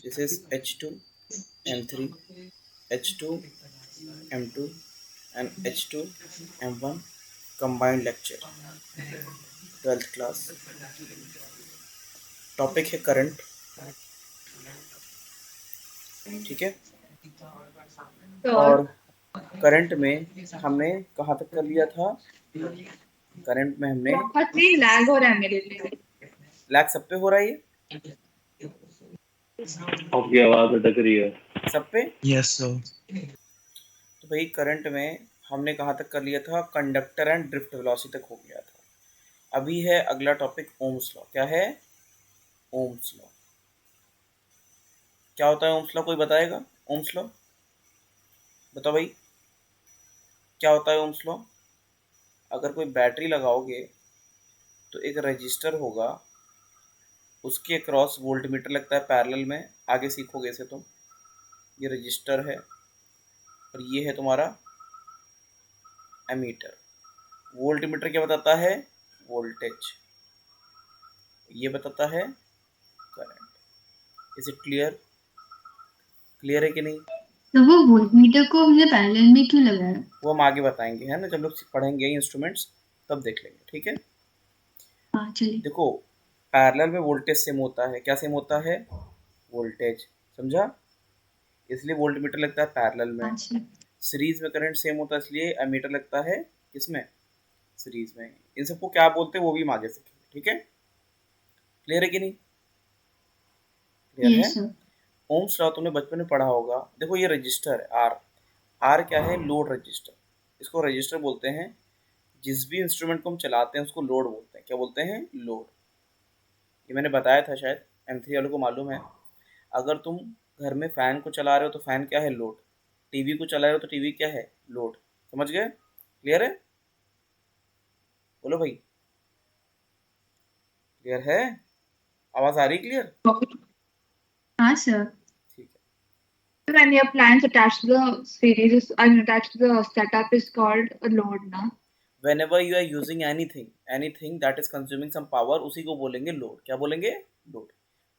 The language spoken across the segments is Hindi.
This is H2, M3, H2, M2 and H2, M1 combined lecture 12th class. Topic है करंट. ठीक है. और करंट में हमने कहाँ तक कर लिया था? करंट में हमने लैग हो रहा है मेरे लिए. लैग सब पे हो रहा है. ये आपकी आवाज अटक रही है सब पे. Yes sir. तो भाई करंट में हमने कहाँ तक कर लिया था? कंडक्टर एंड ड्रिफ्ट वेलोसिटी तक हो गया था. अभी है अगला टॉपिक ओम्स लॉ. क्या है ओम्स लॉ? क्या होता है ओम्स लॉ? कोई बताएगा? ओम्स लॉ बताओ भाई, क्या होता है ओम्स लॉ? अगर कोई बैटरी लगाओगे तो एक रजिस्टर होगा, उसके अक्रॉस वोल्टमीटर लगता है पैरेलल में. आगे सीखोगे इसे तुम. ये रजिस्टर है और ये है तुम्हारा एमीटर. वोल्टमीटर क्या बताता है? वोल्टेज. ये बताता है current. Is it clear? Clear है कि नहीं? तो वो वोल्टमीटर को हमने पैरेलल में क्यों लगाया? वो हम आगे बताएंगे, है ना, जब लोग पढ़ेंगे इंस्ट्रूमेंट्स तब देख लेंगे. ठीक है. हाँ चलिए. देखो पैरेलल में वोल्टेज सेम होता है. क्या सेम होता है? वोल्टेज. समझा? इसलिए वोल्टमीटर लगता है पैरेलल में. सीरीज में करंट सेम होता है इसलिए एमीटर लगता है किसमें? सीरीज में. इन सबको क्या बोलते हैं वो भी हम आगे सीखेंगे. ठीक है. क्लियर है कि नहीं? क्लियर है. ओम्स लॉ तुमने बचपन में पढ़ा होगा. देखो ये रजिस्टर है आर. आर क्या है? Load register. इसको रजिस्टर बोलते हैं. जिस भी इंस्ट्रूमेंट को हम चलाते हैं उसको लोड बोलते हैं. क्या बोलते हैं? लोड. ये मैंने बताया था शायद, M3 वालों को मालूम है. अगर तुम घर में फैन को चला रहे हो तो फैन क्या है? लोड. टीवी को चला रहे हो तो टीवी क्या है? लोड. समझ गए? क्लियर है? बोलो भाई. क्लियर है? आवाज आ रही? क्लियर? हाँ सर. ठीक है. When your appliance attached to the series is attached to the setup is called a load ना. Whenever you are using anything that is consuming some power, उसी को बोलेंगे लोड. क्या बोलेंगे? लोड.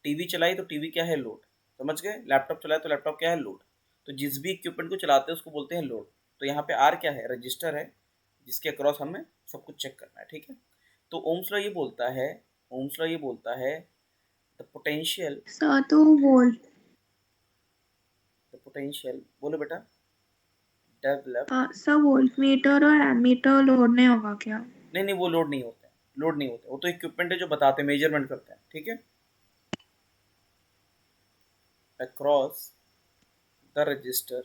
टीवी चलाई तो टीवी क्या है? लोड. समझ गए? लैपटॉप चलाए तो लैपटॉप क्या है? लोड. तो जिस भी इक्विपमेंट को चलाते हैं उसको बोलते हैं लोड. तो यहाँ पे आर क्या है? रजिस्टर है जिसके अक्रॉस हमें सब कुछ चेक करना है. ठीक है. तो ओम्स लॉ ये बोलता है, ओम्स लॉ ये बोलता है द पोटेंशियल. सर तो वोल्ट. द पोटेंशियल बोलो बेटा. डेवलप. सर वोल्टमीटर और एमीटर लोड नहीं होगा क्या? नहीं वो लोड नहीं होते हैं. लोड नहीं होते. वो तो इक्विपमेंट है जो बताते हैं, मेजरमेंट करते हैं. ठीक है. across the register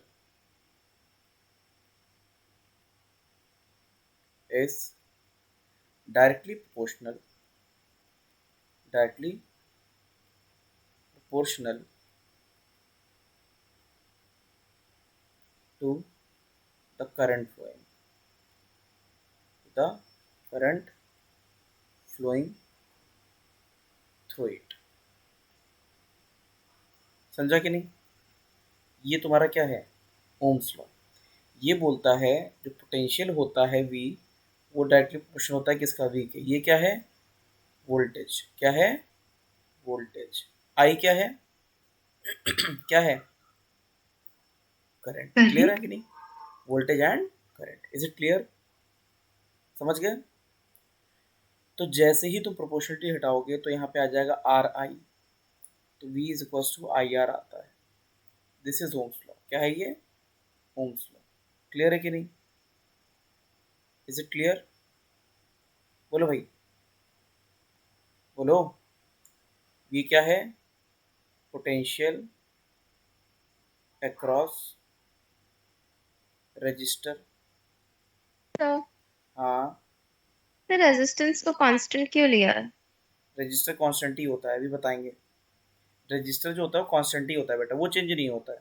is directly proportional to the current flowing through it. समझा कि नहीं? ये तुम्हारा क्या है? Ohm's law. ये बोलता है जो पोटेंशियल होता है V, वो डायरेक्टली प्रोपोर्शनल होता है किसका? V के. ये क्या है? वोल्टेज. क्या है? वोल्टेज. I क्या है? क्या है? करंट. क्लियर है कि नहीं? Voltage and current. Is it clear? समझ गए? तो जैसे ही तुम प्रोपोर्शनलिटी हटाओगे तो यहाँ पे आ जाएगा आर आई. तो V is equal to I R आता है. This is Ohm's law. क्या है ये? Ohm's law. क्लियर है कि नहीं? Is it clear? बोलो भाई, बोलो. ये क्या है? Potential across register. तो हाँ. फिर रेजिस्टेंस को कांस्टेंट क्यों लिया है? रजिस्टर कांस्टेंट ही होता है, अभी बताएंगे. रजिस्टर जो होता है वो कांस्टेंट ही होता है बेटा, वो चेंज नहीं होता है.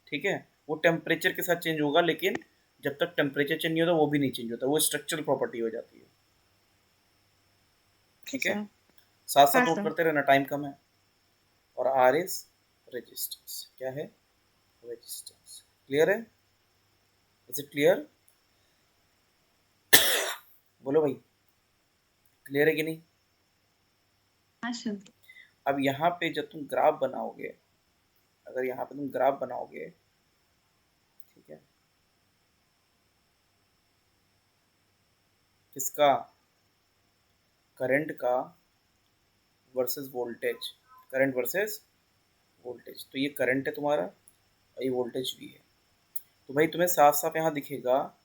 ठीक है. वो टेम्परेचर के साथ चेंज होगा, लेकिन जब तक टेम्परेचर चेंज नहीं होता वो भी नहीं चेंज होता. वो स्ट्रक्चरल प्रॉपर्टी हो जाती है. ठीक है. साथ साथ नोट करते रहना, टाइम कम है. और आर इज रेजिस्टेंस. क्या है? रेजिस्टेंस. क्लियर है? Is it clear? बोलो भाई, क्लियर है कि नहीं? हाँ सर. अब यहाँ पे जब तुम ग्राफ बनाओगे अगर यहाँ पे तुम ग्राफ बनाओगे, ठीक है, किसका, करंट का versus voltage, current versus voltage, तो ये करंट है तुम्हारा और ये वोल्टेज भी है। तो भाई तुम्हें साफ साफ यहाँ दिखेगा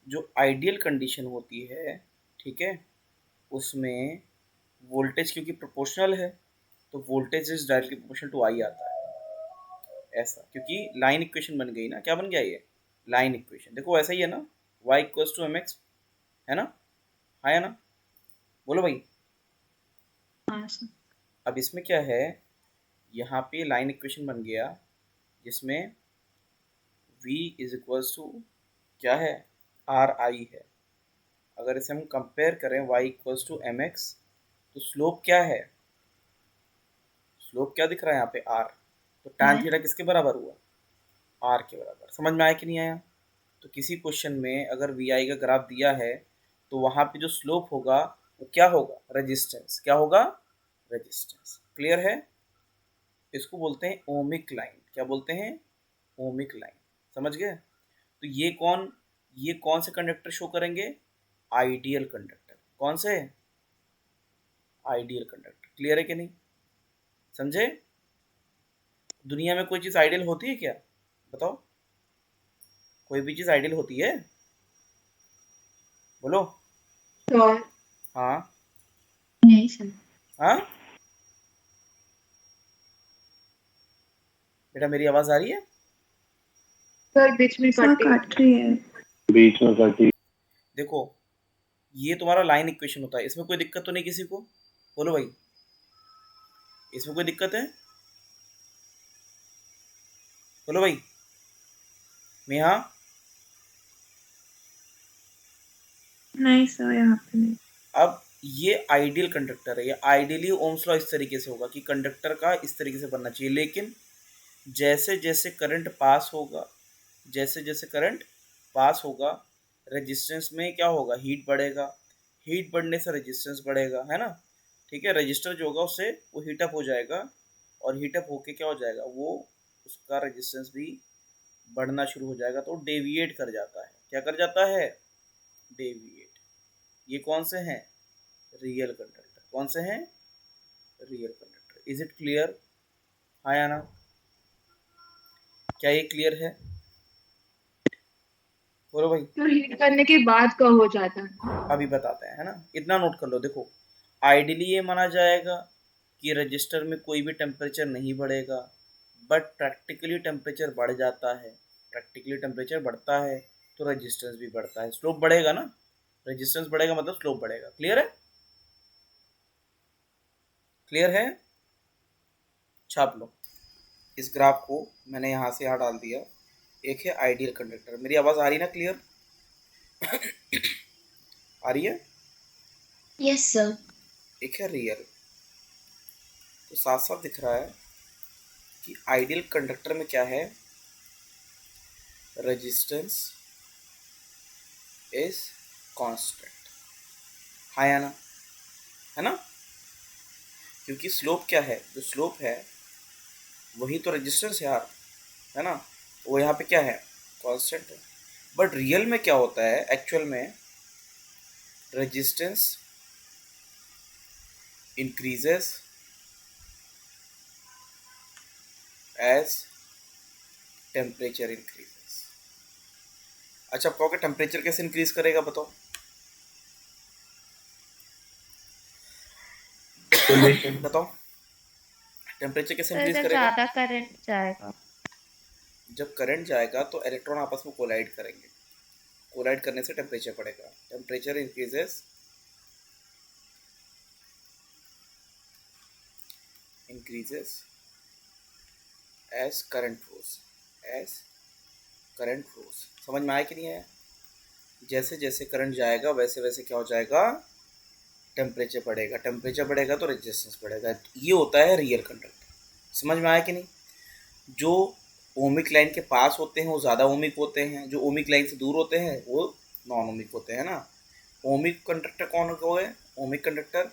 जो आइडियल कंडीशन होती है, ठीक है, उसमें वोल्टेज क्योंकि प्रोपोर्शनल है तो voltage is directly proportional to I आता है, ऐसा, क्योंकि लाइन इक्वेशन बन गई ना, क्या बन गया ये, लाइन इक्वेशन। देखो ऐसा ही है ना, y इक्वल्स टू mx, है ना, हाँ है ना, बोलो भाई। हाँ सर। अब इसमें क्या है, यहाँ पे लाइन इक्वेशन बन गया जिसमें v इज इक्वल्स टू क्या है, आर आई है। अगर इसे हम कंपेयर करें y इक्वल्स टू mx, तो स्लोप क्या है, स्लोप क्या दिख रहा है यहाँ पे, r, तो tan थीटा किसके बराबर हुआ, r के बराबर। समझ में आया कि नहीं आया। तो किसी क्वेश्चन में अगर वी आई का ग्राफ दिया है तो वहाँ पे जो स्लोप होगा वो क्या होगा, रेजिस्टेंस, क्या होगा, रेजिस्टेंस। क्लियर है, इसको बोलते हैं ओमिक लाइन, क्या बोलते हैं, ओमिक लाइन, समझ गए। तो ये कौन से कंडक्टर शो करेंगे, आइडियल कंडक्टर, कौन से, आइडियल कंडक्टर। क्लियर है कि नहीं, समझे। दुनिया में कोई चीज़ आइडियल होती है क्या, बताओ, कोई भी चीज़ आइडियल होती है, बोलो। सर हाँ नहीं सर। हाँ, बेटा मेरी आवाज़ आ रही है, सर बीच में कट रही है, बीच में कटी। देखो ये तुम्हारा लाइन इक्वेशन होता है, इसमें कोई दिक्कत तो नहीं किसी को, बोलो भाई, इसमें कोई दिक्कत है, बोलो भाई, नेहा। नहीं सर यहाँ पे नहीं। अब ये आइडियल कंडक्टर है, ये आइडियली ओम्स लॉ इस तरीके से होगा कि कंडक्टर का इस तरीके से बनना चाहिए, लेकिन जैसे जैसे करंट पास होगा, जैसे जैसे करंट पास होगा, रेजिस्टेंस में क्या होगा, हीट बढ़ेगा, हीट बढ़ने से रेजिस्टेंस बढ़ेगा, है ना, ठीक है, रजिस्टर जो होगा उससे वो हीटअप हो जाएगा, और हीटअप होके क्या हो जाएगा, वो उसका रेजिस्टेंस भी बढ़ना शुरू हो जाएगा, तो डेविएट कर जाता है, क्या कर जाता है, डेविएट। ये कौन से हैं, रियल कंडक्टर, कौन से हैं, real conductor. Is it clear, हाँ या ना, क्या ये क्लियर है, बोलो भाई। तो हीट करने के बाद का हो जाता है। अभी बताते हैं, है ना, इतना नोट कर लो। देखो आइडियली ये माना जाएगा कि रजिस्टर में कोई भी टेम्परेचर नहीं बढ़ेगा, बट प्रैक्टिकली टेम्परेचर बढ़ जाता है, प्रैक्टिकली टेम्परेचर बढ़ता है तो रेजिस्टेंस भी बढ़ता है, स्लोप बढ़ेगा ना, रेजिस्टेंस बढ़ेगा मतलब स्लोप बढ़ेगा। क्लियर है, क्लियर है, छाप लो। इस ग्राफ को मैंने यहाँ से यहाँ डाल दिया। एक है आइडियल कंडक्टर, मेरी आवाज़ आ रही ना, क्लियर आ रही है, यस सर। एक है रियल। तो साफ साफ दिख रहा है कि आइडियल कंडक्टर में क्या है, रेजिस्टेंस इज कांस्टेंट, हाँ या ना, है ना, क्योंकि स्लोप क्या है, जो स्लोप है वही तो रेजिस्टेंस है यार, है ना, वो यहाँ पे क्या है, कांस्टेंट है। बट रियल में क्या होता है, एक्चुअल में resistance increases as temperature increases. अच्छा आप कहोगे टेम्परेचर कैसे इंक्रीज करेगा, बताओ, बताओ टेम्परेचर कैसे इंक्रीज जब करेगा। ज्यादा करंट जाएगा, जब करंट जाएगा तो इलेक्ट्रॉन आपस में कोलाइड करेंगे, कोलाइड करने से टेम्परेचर बढ़ेगा, temperature increases as current flows। समझ में आया कि नहीं आया, जैसे जैसे करंट जाएगा वैसे वैसे क्या हो जाएगा, टेम्परेचर बढ़ेगा, टेम्परेचर बढ़ेगा तो रेजिस्टेंस बढ़ेगा। ये होता है रियल कंडक्टर। समझ में आया कि नहीं, जो ओमिक लाइन के पास होते हैं वो ज़्यादा ओमिक होते हैं, जो ओमिक लाइन से दूर होते हैं वो नॉन ओमिक होते हैं ना। ओमिक कंडक्टर कौन हो गए, ohmic conductor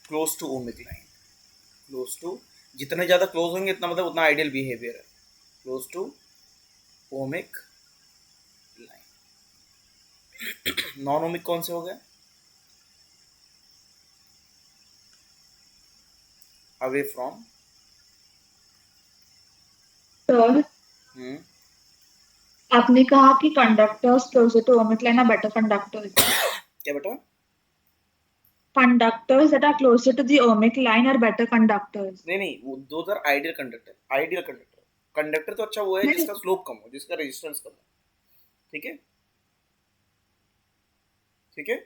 close to ohmic line, close to जितने ज़्यादा क्लोज होंगे इतना मतलब उतना आइडियल बिहेवियर है, close to ohmic line. Non ohmic कौन से हो गए? Away from. सर हम्म, आपने कहा कि conductors closer to ohmic line are better conductors. क्या बेटा? Conductors that are closer to the ohmic line are better conductors. नहीं नहीं, वो दो are ideal conductor. Ideal conductor, conductor तो अच्छा वो है नहीं जिसका स्लोप कम हो, जिसका रेजिस्टेंस कम हो। ठीक है, ठीक है,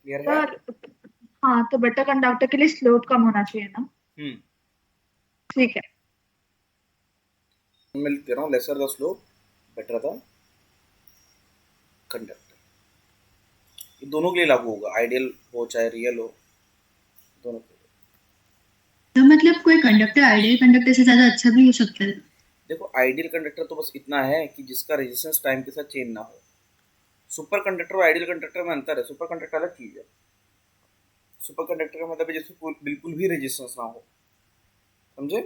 क्लियर है? सर, हाँ तो बेटर कंडक्टर के लिए स्लोप कम होना चाहिए ना। हम्म, ठीक है। मैं लिख दे रहा हूँ, lesser the slope better the conductor. ये दोनों के लिए लागू होगा, आइडियल हो चाहे रियल हो, दोनों के लिए। तो मतलब कोई कंडक्टर आइडियल कंडक्टर से ज्यादा अच्छा भी हो सकता है? देखो, आइडियल कंडक्टर तो बस इतना है कि जिसका रेजिस्टेंस टाइम के साथ चेंज ना हो। सुपर कंडक्टर और आइडियल कंडक्टर में अंतर है। सुपर कंडक्टर अलग चीज है। सुपर कंडक्टर का मतलब है जिसमें बिल्कुल भी रेजिस्टेंस ना हो। समझे?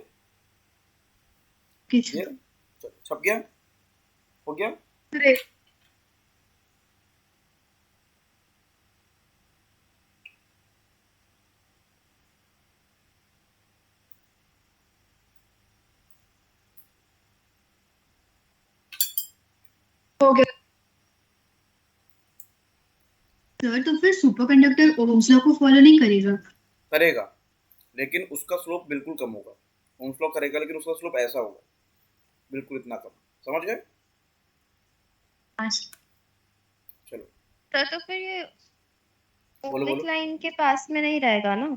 किस? ये छप गया? हो गया? अरे, हो गया। सर तो फिर सुपर कंडक्टर ओम्स लॉ को फॉलो नहीं करेगा? करेगा, लेकिन उसका स्लोप बिल्कुल कम होगा। ओम्स लॉ करेगा लेकिन उसका स्लोप ऐसा होगा, बिल्कुल इतना कम। समझ गए? हाँ। चलो, तो फिर ये बोलो ओमिक बोलो लाइन के पास में नहीं रहेगा ना?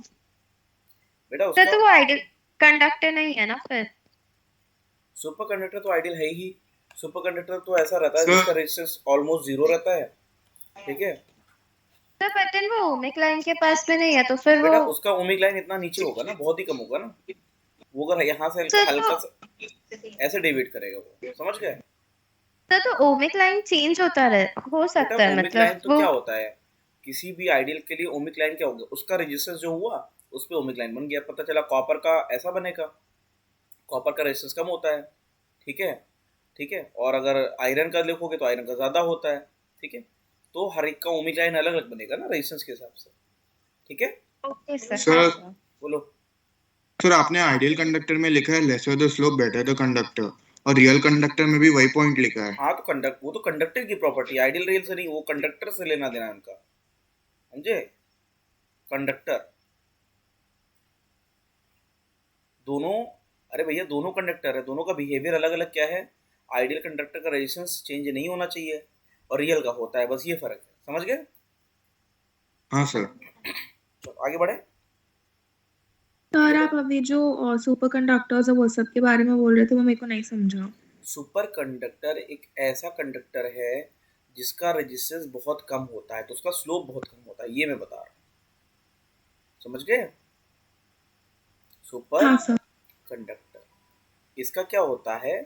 बेटा। तो उसका वो आइडियल कंडक्टर नहीं है ना फिर? सुपर कंडक्टर तो आइडियल है ही। सुपर कंडक्टर तो ऐसा रहता है सर जिसका रेजिस्टेंस ऑलमोस्ट जीरो रहता है। ठीक है तो बटन वो ओमिक लाइन के पास में नहीं है तो फिर वो बेटा, उसका ओमिक लाइन इतना नीचे होगा ना, बहुत ही कम होगा ना। वो अगर यहाँ से हल्का तो हल्का सा ऐसे डेविएट करेगा वो। समझ गए? तो ओमिक लाइन चेंज होता रहे हो बेटा, सकता है ओमिक लाइन मतलब तो वो। क्या होता है, किसी भी आइडियल के लिए ओमिक लाइन क्या होगा, उसका रेजिस्टेंस जो हुआ उस पे ओमिक लाइन बन गया। पता चला कॉपर का ऐसा बनेगा, कॉपर का रेजिस्टेंस कम होता है। ठीक है, ठीक है। और अगर आयरन का देखोगे तो आयरन का ज़्यादा होता है। ठीक है, तो हर एक का ओमिक लाइन अलग अलग बनेगा ना रेजिस्टेंस के हिसाब से। ठीक है, ओके सर, हाँ सर सर। बोलो। सर आपने आइडियल कंडक्टर में लिखा है lesser the slope better the conductor, और रियल कंडक्टर में भी वही पॉइंट लिखा है। हाँ, तो वो तो कंडक्टर की प्रॉपर्टी, आइडियल रेल से नहीं, वो कंडक्टर से लेना देना है उनका। समझे? कंडक्टर दोनों, अरे भैया दोनों कंडक्टर है, दोनों का बिहेवियर अलग अलग क्या है। आइडियल कंडक्टर का रेजिस्टेंस चेंज नहीं होना चाहिए और रियल का होता है, बस ये फर्क है। समझ गए? हाँ सर। चलो आगे बढ़े। सर ये आप अभी जो सुपर कंडक्टर्स है वो सब के बारे में बोल रहे थे वो मेरे को नहीं समझा। सुपर कंडक्टर एक ऐसा कंडक्टर है जिसका रेजिस्टेंस बहुत कम होता है, तो उसका स्लोप बहुत कम होता है, ये मैं बता रहा हूँ। समझ गए? सुपर हाँ सर। कंडक्टर इसका क्या होता है,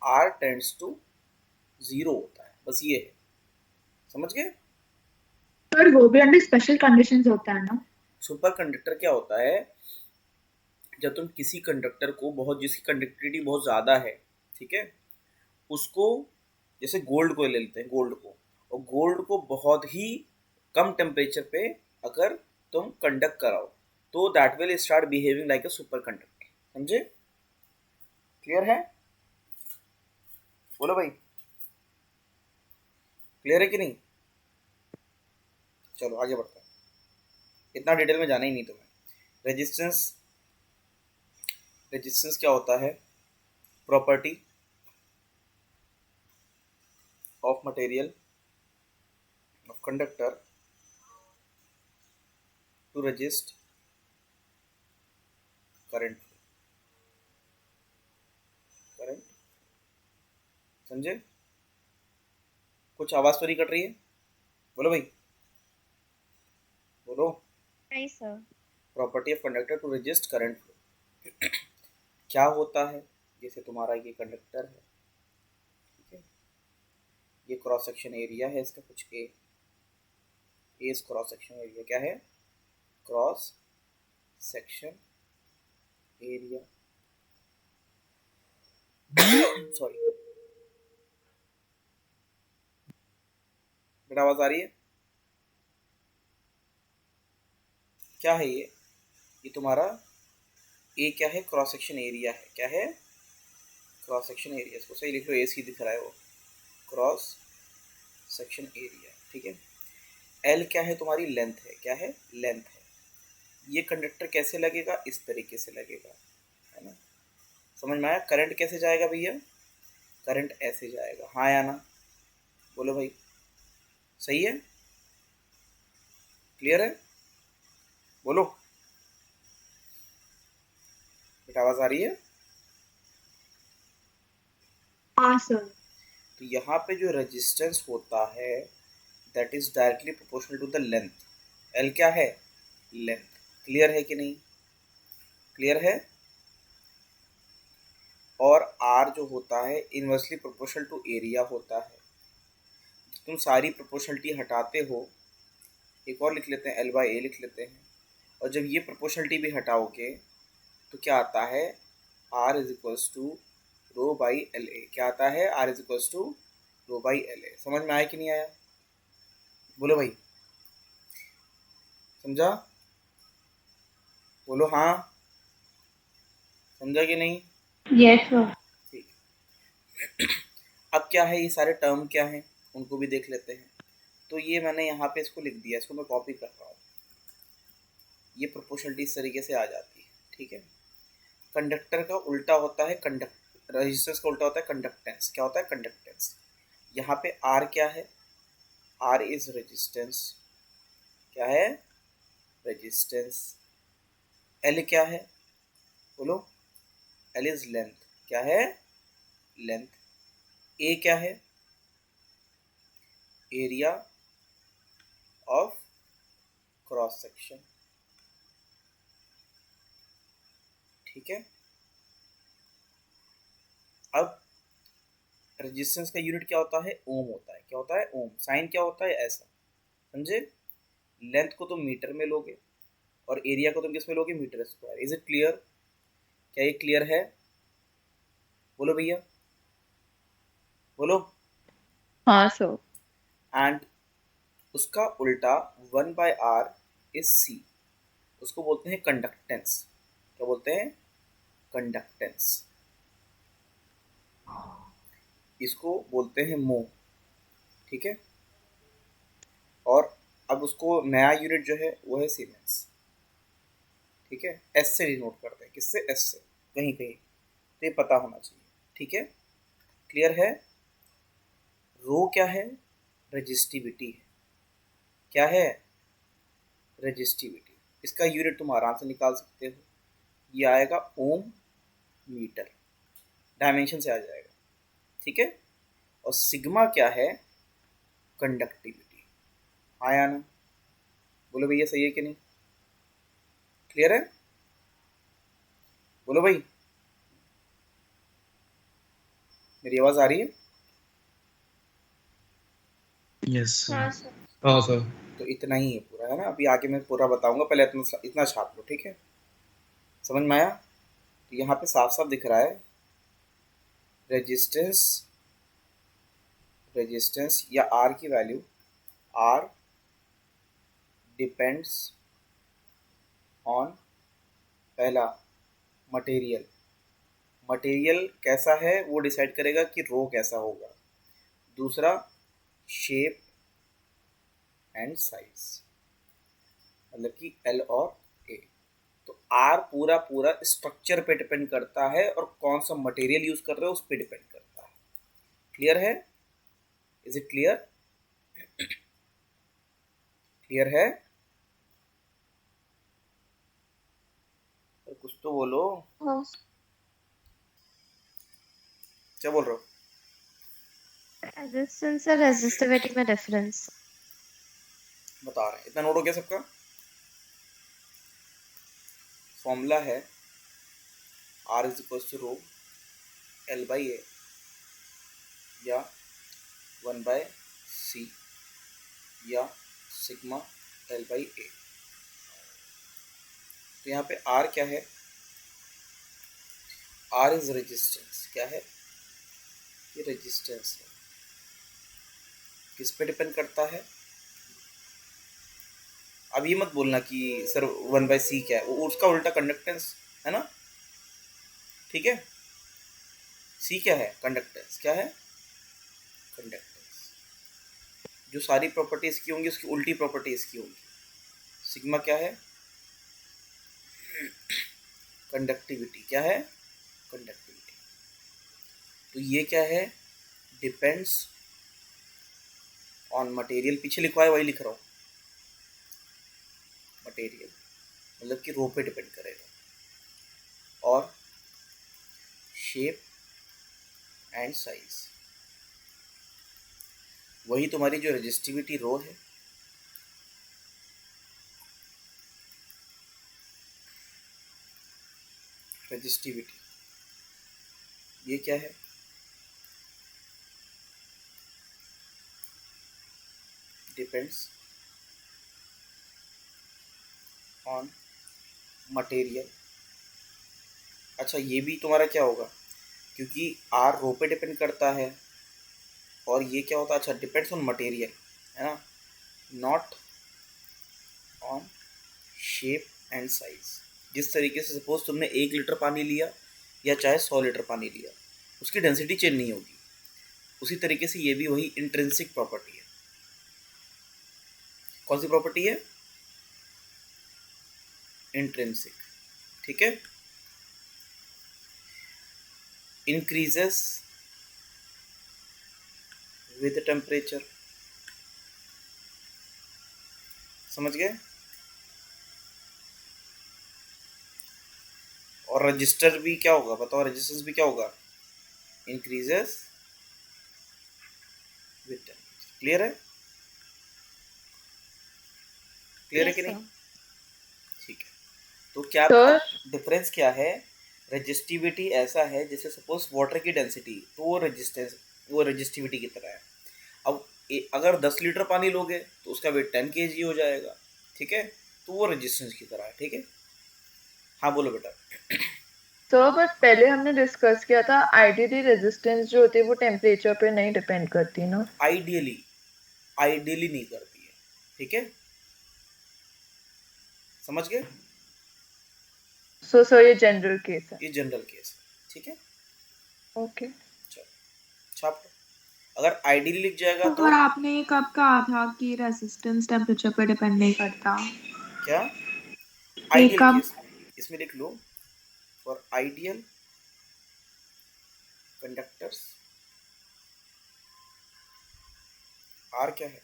आर टेंड्स टू जीरो होता है, बस ये है। समझ गए? सर वो भी अंडर स्पेशल कंडीशंस होता है ना। सुपर कंडक्टर क्या होता है, जब तुम किसी कंडक्टर को बहुत, जिसकी कंडक्टिविटी बहुत ज़्यादा है, ठीक है, उसको, जैसे गोल्ड को ले लेते हैं, गोल्ड को, और गोल्ड को बहुत ही कम टेम्परेचर पे अगर तुम कंडक्ट कराओ तो that will start behaving like a super conductor. समझे? क्लियर है? बोलो भाई, क्लियर है कि नहीं? चलो आगे बढ़ते हैं, इतना डिटेल में जाना ही नहीं तुम्हें। रेजिस्टेंस, रेजिस्टेंस क्या होता है, property of material of conductor to resist current, current. समझे? कुछ आवाज तो नहीं कट रही है? बोलो भाई, बोलो। नहीं sir. Property of conductor to resist current flow. क्या होता है, जैसे तुम्हारा ये कंडक्टर है, ठीक है, ये क्रॉस सेक्शन एरिया है इसका कुछ ए, इस क्रॉस सेक्शन एरिया क्या है, क्रॉस सेक्शन एरिया सॉरी, बेटा आवाज आ रही है? क्या है ये तुम्हारा ए क्या है? क्रॉस सेक्शन एरिया है। क्या है? Cross section area. इसको सही लिख लो, ए सी दिख रहा है वो, क्रॉस सेक्शन एरिया। ठीक है। एल क्या है? तुम्हारी लेंथ है। क्या है? लेंथ है। ये कंडक्टर कैसे लगेगा? इस तरीके से लगेगा, है ना? समझ में आया? करंट कैसे जाएगा भैया? करंट ऐसे जाएगा। हाँ या ना? बोलो भाई, सही है? क्लियर है? बोलो बेटा, आवाज आ रही है? हाँ सर। तो यहाँ पे जो रेजिस्टेंस होता है that is directly proportional to the length. L क्या है? लेंथ। क्लियर है कि नहीं? क्लियर है? और आर जो होता है इनवर्सली प्रोपोर्शनल टू एरिया होता है। तुम सारी प्रोपोर्शनलिटी हटाते हो, एक और लिख लेते हैं, एल बाई ए लिख लेते हैं। और जब ये प्रोपोर्शनलिटी भी हटाओगे तो क्या आता है? R is equals to rho by L A. क्या आता है? R is equals to rho by L A. समझ में आया कि नहीं आया? बोलो भाई, समझा? बोलो हाँ, समझा कि नहीं? Yes sir. ठीक है। अब क्या है, ये सारे टर्म क्या हैं उनको भी देख लेते हैं। तो ये मैंने यहाँ पे इसको लिख दिया, इसको मैं कॉपी कर रहा हूँ। ये प्रोपोर्शनलिटी इस तरीके से आ जाती है। ठीक है। कंडक्टर का उल्टा होता है रेजिस्टेंस का उल्टा होता है कंडक्टेंस। क्या होता है? कंडक्टेंस। यहाँ पे आर क्या है? R is resistance. क्या है? रेजिस्टेंस। एल क्या है? बोलो। L is length. क्या है? लेंथ। ए क्या है? Area of cross section. ठीक है। अब रेजिस्टेंस का यूनिट क्या होता है? ओम होता है। क्या होता है? ओम। साइन क्या होता है? ऐसा। समझे? लेंथ को तुम मीटर में लोगे और एरिया को तुम किस में लोगे? Metre square. Is it clear? क्या ये क्लियर है? बोलो भैया, बोलो। हाँ सर। एंड उसका उल्टा 1/r इज सी। उसको बोलते हैं कंडक्टेंस। क्या बोलते हैं? कंडक्टेंस। इसको बोलते हैं मो। ठीक है। और अब उसको नया यूनिट जो है वो है सीमेंस। ठीक है। एस से डिनोट करते हैं। किससे? एस से। कहीं कहीं तो ये पता होना चाहिए। ठीक है। क्लियर है? रो क्या है? रजिस्टिविटी है। क्या है? रजिस्टिविटी। इसका यूनिट तुम आराम से निकाल सकते हो, ये आएगा ओम मीटर। डायमेंशन से आ जाएगा। ठीक है। और सिग्मा क्या है? कंडक्टिविटी। आया ना? बोलो भैया, सही है कि नहीं? क्लियर है? बोलो भाई, मेरी आवाज आ रही है? यस हाँ सर। हाँ सर। तो इतना ही है पूरा, है ना? अभी आगे मैं पूरा बताऊंगा, पहले इतना इतना छाप लो। ठीक है। समझ में आया? तो यहाँ पे साफ साफ दिख रहा है रेजिस्टेंस। रेजिस्टेंस या आर की वैल्यू, आर डिपेंड्स ऑन, पहला मटेरियल। मटेरियल कैसा है वो डिसाइड करेगा कि रो कैसा होगा। दूसरा शेप एंड साइज, मतलब कि एल और ए। तो आर पूरा पूरा स्ट्रक्चर पे डिपेंड करता है और कौन सा मटेरियल यूज कर रहे हो उस पर डिपेंड करता है। क्लियर है? Is it clear? क्लियर है? और कुछ तो बोलो, हाँ। क्या बोल रहे हो? रेजिस्टेंस और रेजिस्टिविटी में डिफरेंस। बता रहे हैं। इतना नोट हो गया सबका? फॉर्मूला है R is equal to rho L by A या 1/c या सिग्मा एल बाई ए। तो यहाँ पे आर क्या है? आर इज रेजिस्टेंस, क्या है ये? रेजिस्टेंस है। किस पे डिपेंड करता है? अब ये मत बोलना कि सर 1/c क्या है, वो उसका उल्टा कंडक्टेंस है ना, ठीक है। सी क्या है? कंडक्टेंस। क्या है? कंडक्टेंस। जो सारी प्रॉपर्टी इसकी होंगी उसकी उल्टी प्रॉपर्टी इसकी होगी। सिग्मा क्या है? कंडक्टिविटी। क्या है? कंडक्टिविटी। तो ये क्या है? Depends on material. पीछे लिखवा है वही लिख रहा हूँ, मटेरियल मतलब कि रो पे डिपेंड करेगा, और शेप एंड साइज। वही तुम्हारी जो रेजिस्टिविटी रो है, रेजिस्टिविटी ये क्या है? Depends on material. अच्छा ये भी तुम्हारा क्या होगा, क्योंकि आर रो पे डिपेंड करता है, और ये क्या होता है? अच्छा डिपेंड्स ऑन मटेरियल है ना, not on shape and size. जिस तरीके से सपोज तुमने 1 लीटर पानी लिया या चाहे 100 लीटर पानी लिया, उसकी डेंसिटी चेंज नहीं होगी। उसी तरीके से ये भी वही इंट्रिंसिक प्रॉपर्टी है। कौन सी प्रॉपर्टी है? इंट्रिंसिक, ठीक है। इंक्रीजेस विद टेम्परेचर, समझ गए। और रजिस्टर भी क्या होगा बताओ? रेजिस्टेंस भी क्या होगा? Increases with temperature. क्लियर है? क्लियर है Yes, कि नहीं? sir. ठीक है। तो क्या सर डिफरेंस क्या है? रेजिस्टिविटी ऐसा है जैसे सपोज वाटर की डेंसिटी, तो वो रेजिस्टिविटी की तरह है। अब अगर 10 लीटर पानी लोगे तो उसका वेट 10 kg हो जाएगा, ठीक है। तो वो रेजिस्टेंस की तरह है, ठीक है। हाँ बोलो बेटा। सर बट पहले हमने डिस्कस किया था आइडियली रेजिस्टेंस जो होती है वो टेम्परेचर पे नहीं डिपेंड करती ना। आइडियली नहीं करती है, ठीक है, समझ गए। सो सर ये जनरल केस है। ये जनरल केस है, ठीक है। ओके। चलो छाप लो। अगर आइडियली लिख जाएगा तो तो पर आपने ये कब कहा था कि रेजिस्टेंस टेम्परेचर पे डिपेंड नहीं करता? क्या? ये आइडियल कब? केस में इसमें लिख लो, फॉर आइडियल कंडक्टर्स आर क्या है?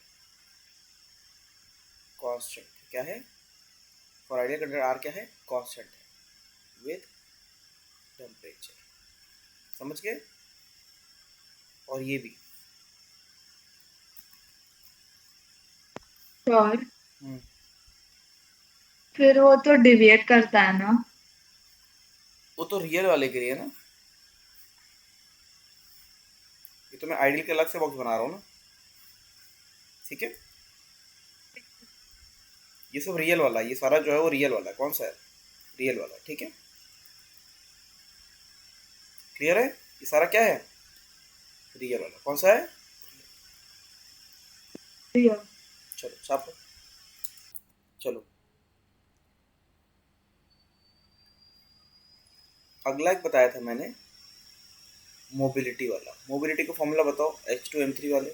कांस्टेंट। क्या है? फॉर आइडियल कंडक्टर आर क्या है? कांस्टेंट है विद टेम्परेचर, समझ गए। और ये भी और फिर वो तो डिविएट करता है ना। वो तो रियल वाले के लिए है ना, ये तो मैं आइडियल के अलग से बॉक्स बना रहा हूँ ना, ठीक है। ये सब रियल वाला, ये सारा जो है वो रियल वाला है। कौन सा है? रियल वाला, ठीक है। क्लियर है? ये सारा क्या है? रियल वाला। कौन सा है? चलो छापो। चलो अगला एक बताया था मैंने, मोबिलिटी वाला। मोबिलिटी का फॉर्मूला बताओ, H2M3 वाले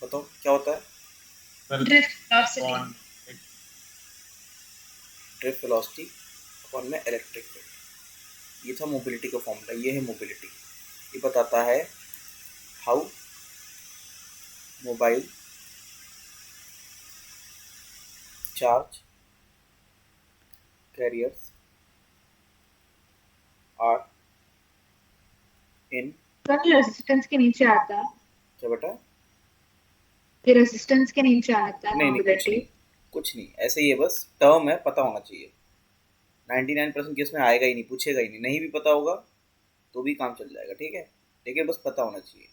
बताओ क्या होता है? ड्रिफ्ट वेलोसिटी अपॉन में इलेक्ट्रिक फील्ड। ये था मोबिलिटी का फॉर्मूला। ये है मोबिलिटी। ये बताता है how mobile charge carriers are in. Resistance के नीचे आता है। क्या बेटा? ये रेजिस्टेंस के नीचे आता है नहीं कुछ मोबिलिटी। नहीं, कुछ नहीं, ऐसे ही है, बस टर्म है, पता होना चाहिए। 99% केस में आएगा ही नहीं, पूछेगा ही नहीं। नहीं भी पता होगा तो भी काम चल जाएगा, ठीक है, लेकिन बस पता होना चाहिए।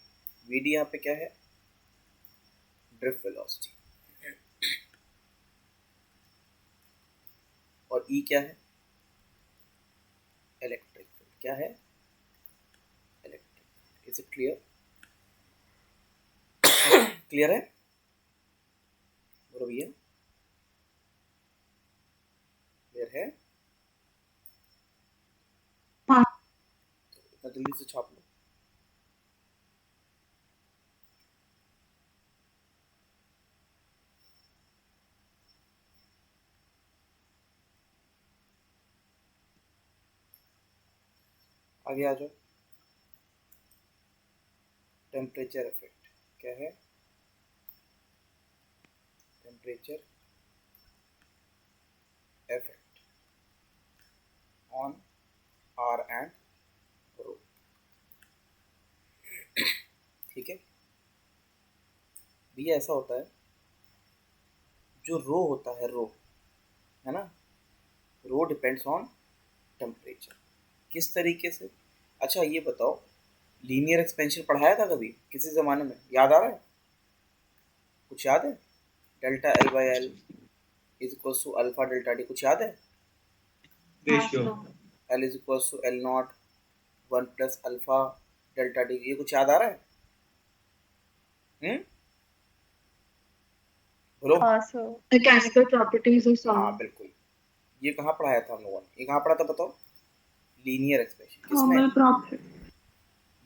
वीडी यहाँ पे क्या है? Drift velocity. और ई क्या है? इलेक्ट्रिक फील्ड क्या है? Electric. Is it clear? Clear है बोलो भैया, क्लियर है? हाँ। तो इतना जल्दी से छाप लो। आगे आ जाओ। टेम्परेचर इफेक्ट क्या है? Temperature effect on R and rho. ठीक है भैया, ऐसा होता है जो रो होता है, रो है ना, रो डिपेंड्स ऑन टेम्परेचर। किस तरीके से? अच्छा ये बताओ, लीनियर एक्सपेंशन पढ़ाया था कभी किसी ज़माने में? याद आ रहा है? कुछ याद है? Delta L by L is equals to alpha delta T, कुछ याद है? Ratio. L is equals to L naught 1 plus alpha delta T, ये कुछ याद आ रहा है? बोलो। हाँ सर। मैकेनिकल प्रॉपर्टीज ऑफ हाँ सॉलिड। बिल्कुल। ये कहाँ पढ़ाया था हम लोगों ने? ये कहाँ पढ़ा था बताओ? Linear expansion. किसमें? Thermal property.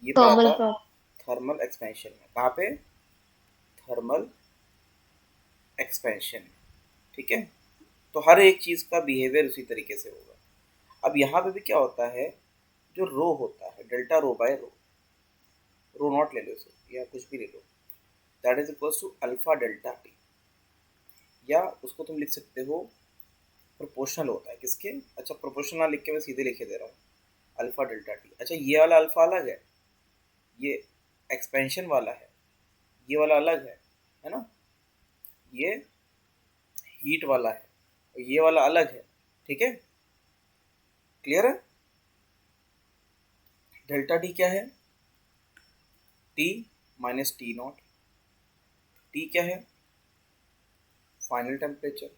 ये पढ़ा थर्मल था प्रॉपर्टी। थर्मल एक्सपेंशन में। कहाँ पे? Thermal expansion. ठीक है, तो हर एक चीज़ का बिहेवियर उसी तरीके से होगा। अब यहाँ पे भी क्या होता है, जो रो होता है, delta rho by rho, rho not ले लो इसे या कुछ भी ले लो, that is equals to alpha delta T, या उसको तुम लिख सकते हो प्रोपोर्शनल होता है किसके? अच्छा प्रोपोर्शनल ना लिख के मैं सीधे लिखे दे रहा हूँ, अल्फा डेल्टा टी। अच्छा ये वाला अल्फा अलग है, ये एक्सपेंशन वाला है, ये वाला अलग है ना, ये हीट वाला है और ये वाला अलग है। ठीक है, क्लियर है? डेल्टा टी क्या है? T minus T not. T क्या है? Final temperature.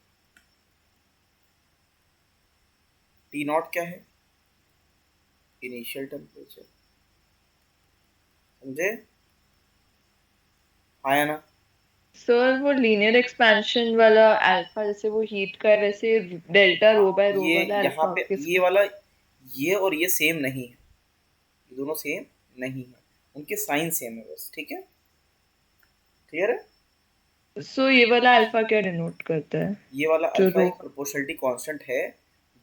टी नॉट क्या है? Initial temperature. समझे? हाँ या ना? सर वो लीनियर एक्सपेंशन वाला अल्फा जैसे वो हीट का, वैसे डेल्टा रो बाय रो ये वाला यहाँ अल्फा पे किस? ये वाला, ये और ये सेम नहीं है, ये दोनों सेम नहीं है, उनके साइन सेम है बस। ठीक है, क्लियर है? सो ये वाला अल्फा क्या डिनोट करता है? ये वाला जो अल्फा रो। एक प्रोपोर्शनलिटी कांस्टेंट है,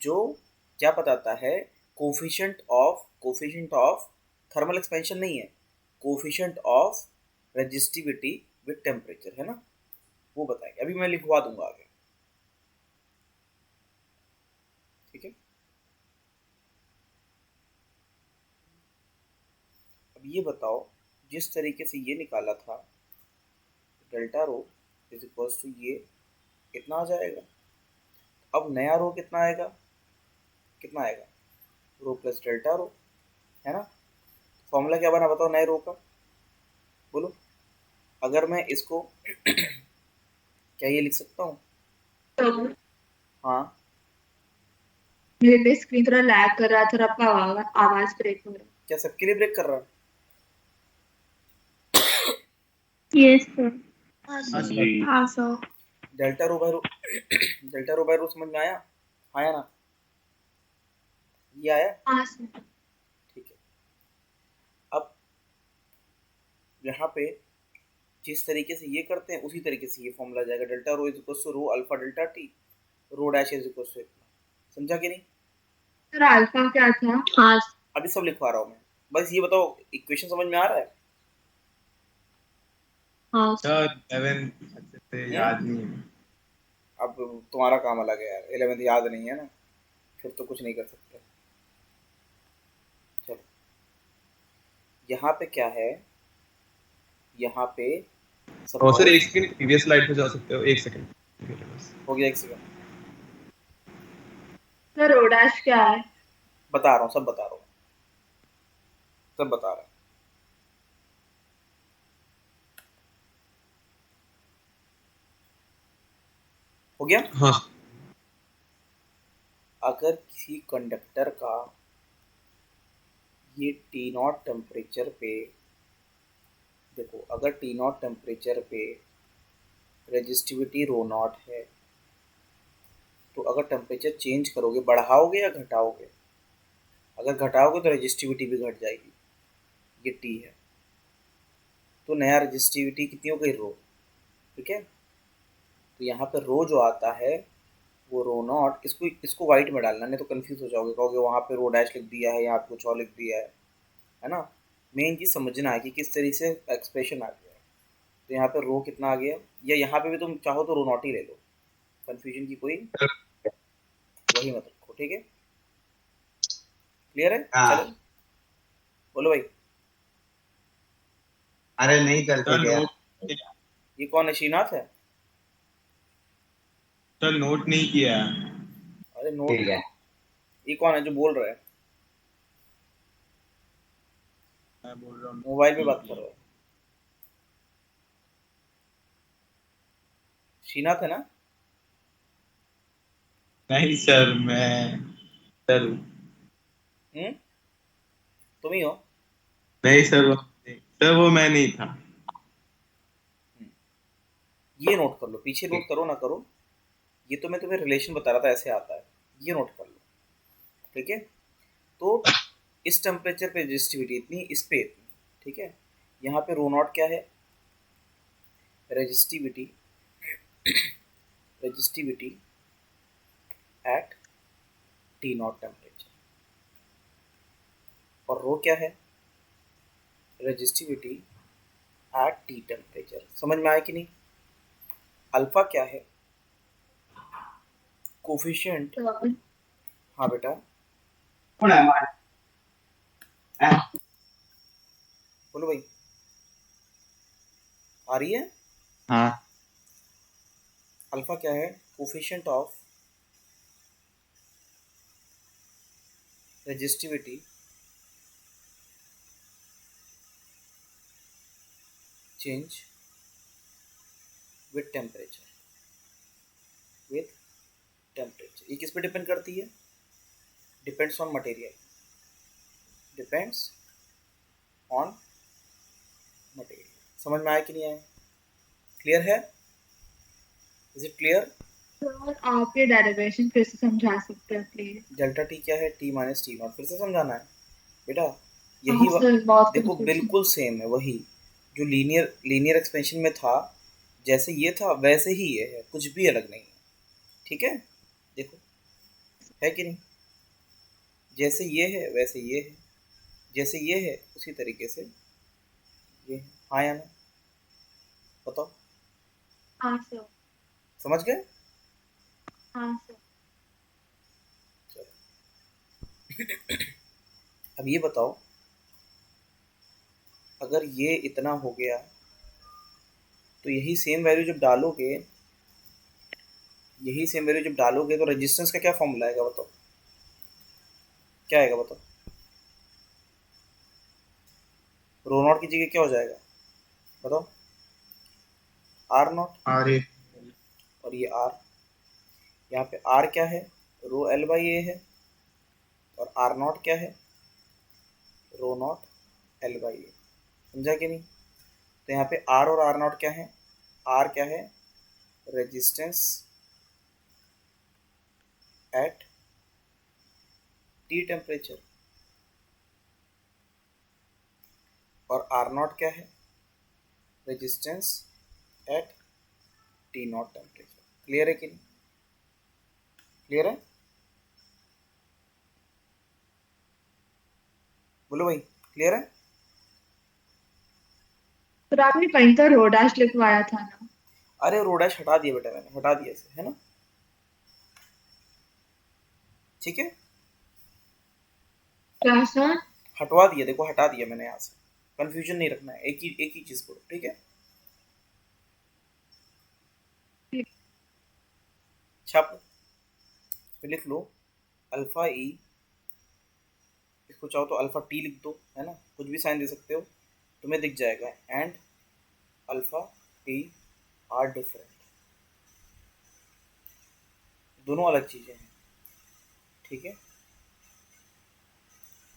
जो क्या बताता है? कोफिशिएंट ऑफ थर्मल एक्सपेंशन नहीं है, coefficient of resistivity with temperature है ना, वो बताएगा। अभी मैं लिखवा दूंगा आगे। ठीक है, अब ये बताओ, जिस तरीके से ये निकाला था delta rho is equals to ये कितना आ जाएगा, अब नया रो कितना आएगा? कितना आएगा? रो प्लस डेल्टा रो, है ना। फॉर्मूला क्या बना बताओ नए रो का? बोलो। अगर मैं इसको क्या ये लिख सकता हूँ? तो हाँ, मेरे स्क्रीन थोड़ा लैग कर रहा था और आपका आवाज ब्रेक हो रहा क्या सबके लिए ब्रेक कर रहा है? है। Yes sir. जी। हाँ sir. Delta rho by rho delta rho by rho समझ में आया? आया ना? ये आया? हाँ सर। ठीक है, अब यहाँ पे जिस तरीके से ये करते हैं उसी तरीके से ये फॉर्मूला जाएगा, delta rho is equal to rho alpha delta T, rho dash is equal to इतना। समझा कि नहीं? सर अल्फा क्या था? हाँ अभी सब लिखवा रहा हूँ मैं, बस ये बताओ इक्वेशन समझ में आ रहा है? हाँ सर 11 अच्छे से याद नहीं है। अब तुम्हारा काम अलग है यार, 11th याद नहीं है ना, फिर तो कुछ नहीं कर सकते। चलो, यहाँ पे क्या है, यहाँ पे और सर suppose- एक सेकंड प्रीवियस स्लाइड पे जा सकते हो, एक सेकंड। हो गया, एक सेकंड सर रोडैश क्या है? बता रहा हूँ, सब बता रहा हूँ, सब बता रहा हूँ। हो गया? हाँ अगर किसी कंडक्टर का ये टी नॉट टेम्परेचर पे, देखो अगर टी नॉट टेम्परेचर पे रेजिस्टिविटी रो नॉट है, तो अगर टेम्परेचर चेंज करोगे, बढ़ाओगे या घटाओगे? अगर घटाओगे तो रेजिस्टिविटी भी घट जाएगी। ये टी है, तो नया रेजिस्टिविटी कितनी हो गई? रो। ठीक है, तो यहाँ पे रो जो आता है वो रो नॉट, इसको वाइट में डालना, नहीं तो कंफ्यूज हो जाओगे, कहोगे वहाँ पे रो डैश लिख दिया है, यहाँ पे कुछ और लिख दिया है ना। मेन चीज़ समझना है कि किस तरीके से एक्सप्रेशन आ गया है। तो यहाँ पे रो कितना आ गया, या यहाँ पे भी तुम चाहो तो रो नॉट ही ले लो, कंफ्यूजन की कोई वही मत रखो। ठीक है, क्लियर है? चलो बोलो भाई। अरे नहीं करके सर गया। नोट ये कौन है? श्रीनाथ है? सर नोट नहीं किया है। अरे नोट, ठीक है। ये कौन है जो बोल रहा है? मैं बोल रहा हूँ मोबाइल पे बात कर रहा है। श्रीनाथ है ना? नहीं सर, मैं सर तुम ही हो? नहीं सर वो मैं नहीं था। ये नोट कर लो, पीछे नोट करो ना करो, ये तो मैं तुम्हें रिलेशन बता रहा था, ऐसे आता है, ये नोट कर लो। ठीक है, तो इस टेम्परेचर पे रेजिस्टिविटी इतनी, इस पे इतनी। ठीक है, यहाँ पे रो नॉट क्या है? Resistivity, resistivity at T not temperature. और रो क्या है? Resistivity at T temperature. समझ में आया कि नहीं? अल्फा क्या है? कोफिशिएंट। हाँ बेटा बोलो भाई, आ रही है? हाँ अल्फा क्या है? Coefficient of resistivity change with temperature, with temperature. ये किस पे डिपेंड करती है? Depends on material, depends on material. समझ में आया कि नहीं आया? क्लियर है? Is it clear? सर आप ये डेरिवेशन फिर से समझा सकते हैं प्लीज? डेल्टा टी क्या है? T minus T not. फिर से समझाना है बेटा? हाँ यही सर, बहुत देखो confusion। बिल्कुल सेम है, वही जो लीनियर एक्सपेंशन में था, जैसे ये था वैसे ही ये है, कुछ भी अलग नहीं है। ठीक है, देखो है कि नहीं? जैसे ये है वैसे ये है, जैसे ये है उसी तरीके से ये है। हाँ या ना? बताओ, हाँ सर। समझ गए? हाँ सर। अब ये बताओ, अगर ये इतना हो गया तो यही सेम वैल्यू जब डालोगे, तो रेजिस्टेंस का क्या फॉर्मूला आएगा बताओ? क्या आएगा बताओ? रो नॉट की जगह क्या हो जाएगा बताओ? R naught. अरे और ये आर, यहाँ पे आर क्या है? रो एल बाई ए है। और आर नॉट क्या है? रो नॉट एल बाई ए। समझा कि नहीं? तो यहाँ पे आर और आर नॉट क्या है? आर क्या है? Resistance at T temperature. और आर नॉट क्या है? Resistance at T not temperature. Clear है कि नहीं? क्लियर है? बोलो भाई, क्लियर है? सर आपने कहीं तो रो डैश लिखवाया था ना? अरे रो डैश हटा दिया बेटा, मैंने हटा दिया इसे, है ना? ठीक है, क्या सर? हटवा दिया, देखो हटा दिया मैंने यहाँ से। कंफ्यूजन नहीं रखना है, एक ही चीज करो। ठीक है, छाप फिर लिख लो अल्फा ई, इसको चाहो तो अल्फा टी लिख दो, है ना? कुछ भी साइन दे सकते हो, तुम्हें दिख जाएगा। And alpha T R different, दोनों अलग चीजें हैं। ठीक है,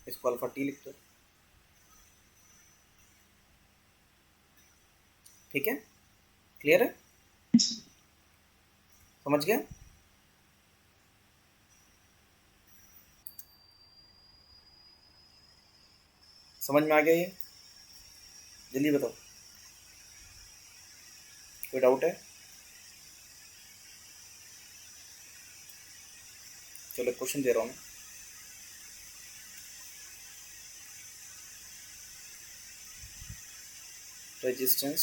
इसको अल्फा टी लिख दो। ठीक है, क्लियर है, समझ गया? समझ में आ गया ये? जल्दी बताओ, कोई डाउट है? चलो क्वेश्चन दे रहा हूँ मैं। Resistance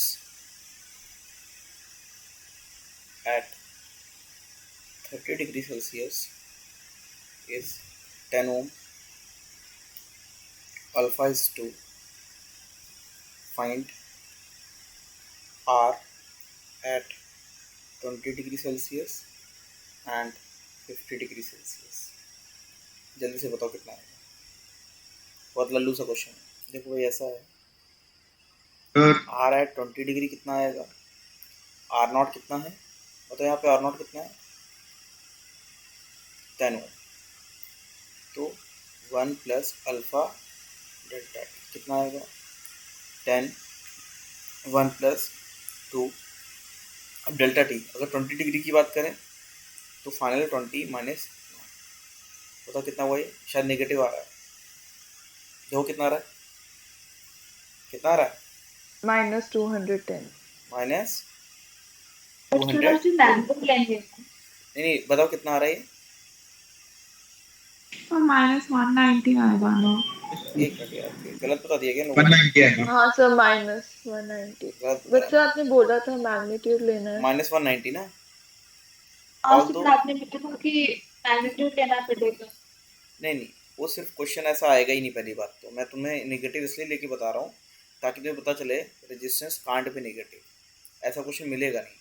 at 30 degree Celsius is 10 ohm. Alpha is 2. Find R at 20 degree Celsius and 50 degree Celsius. जल्दी से बताओ कितना आएगा। बहुत लल्लू सा क्वेश्चन है। देखो भाई ऐसा है, R at 20 डिग्री कितना आएगा, R नॉट कितना है बताओ, यहाँ पे R नॉट कितना है, 10 ओम। तो 1 प्लस अल्फ़ा डेल्टा कितना आएगा, 10, 1 प्लस 2। अब डेल्टा टी अगर 20 डिग्री की बात करें तो फाइनल 20 माइनस, बताओ कितना हुआ ये, शायद नेगेटिव आ रहा है। देखो कितना आ रहा है, कितना आ रहा है, -210। माइनस थोड़ा 200। सा मैंगो लेंगे। नहीं बताओ कितना आ रहा है ये, -190 आएगा ना। एक मिनट यार, गलत बता दिया क्या लोगों ने? 190 है ना? हाँ सर, -190। गलत बट सर आपने बोला था मैग्नीट्यूड लेना है। -190 ना, और ऑल दो। फिर आपने बताया कि मैग्नीट्यूड लेना पड़ेगा। नहीं वो सिर्फ क्वेश्चन ऐसा आएगा ही नहीं। पहली बात तो मैं तुम्हें नेगेटिव इसलिए लेके बता रहा हूँ ताकि तुम्हें पता चले रेजिस्टेंस कांट पे नेगेटिव, ऐसा क्वेश्चन मिलेगा नहीं।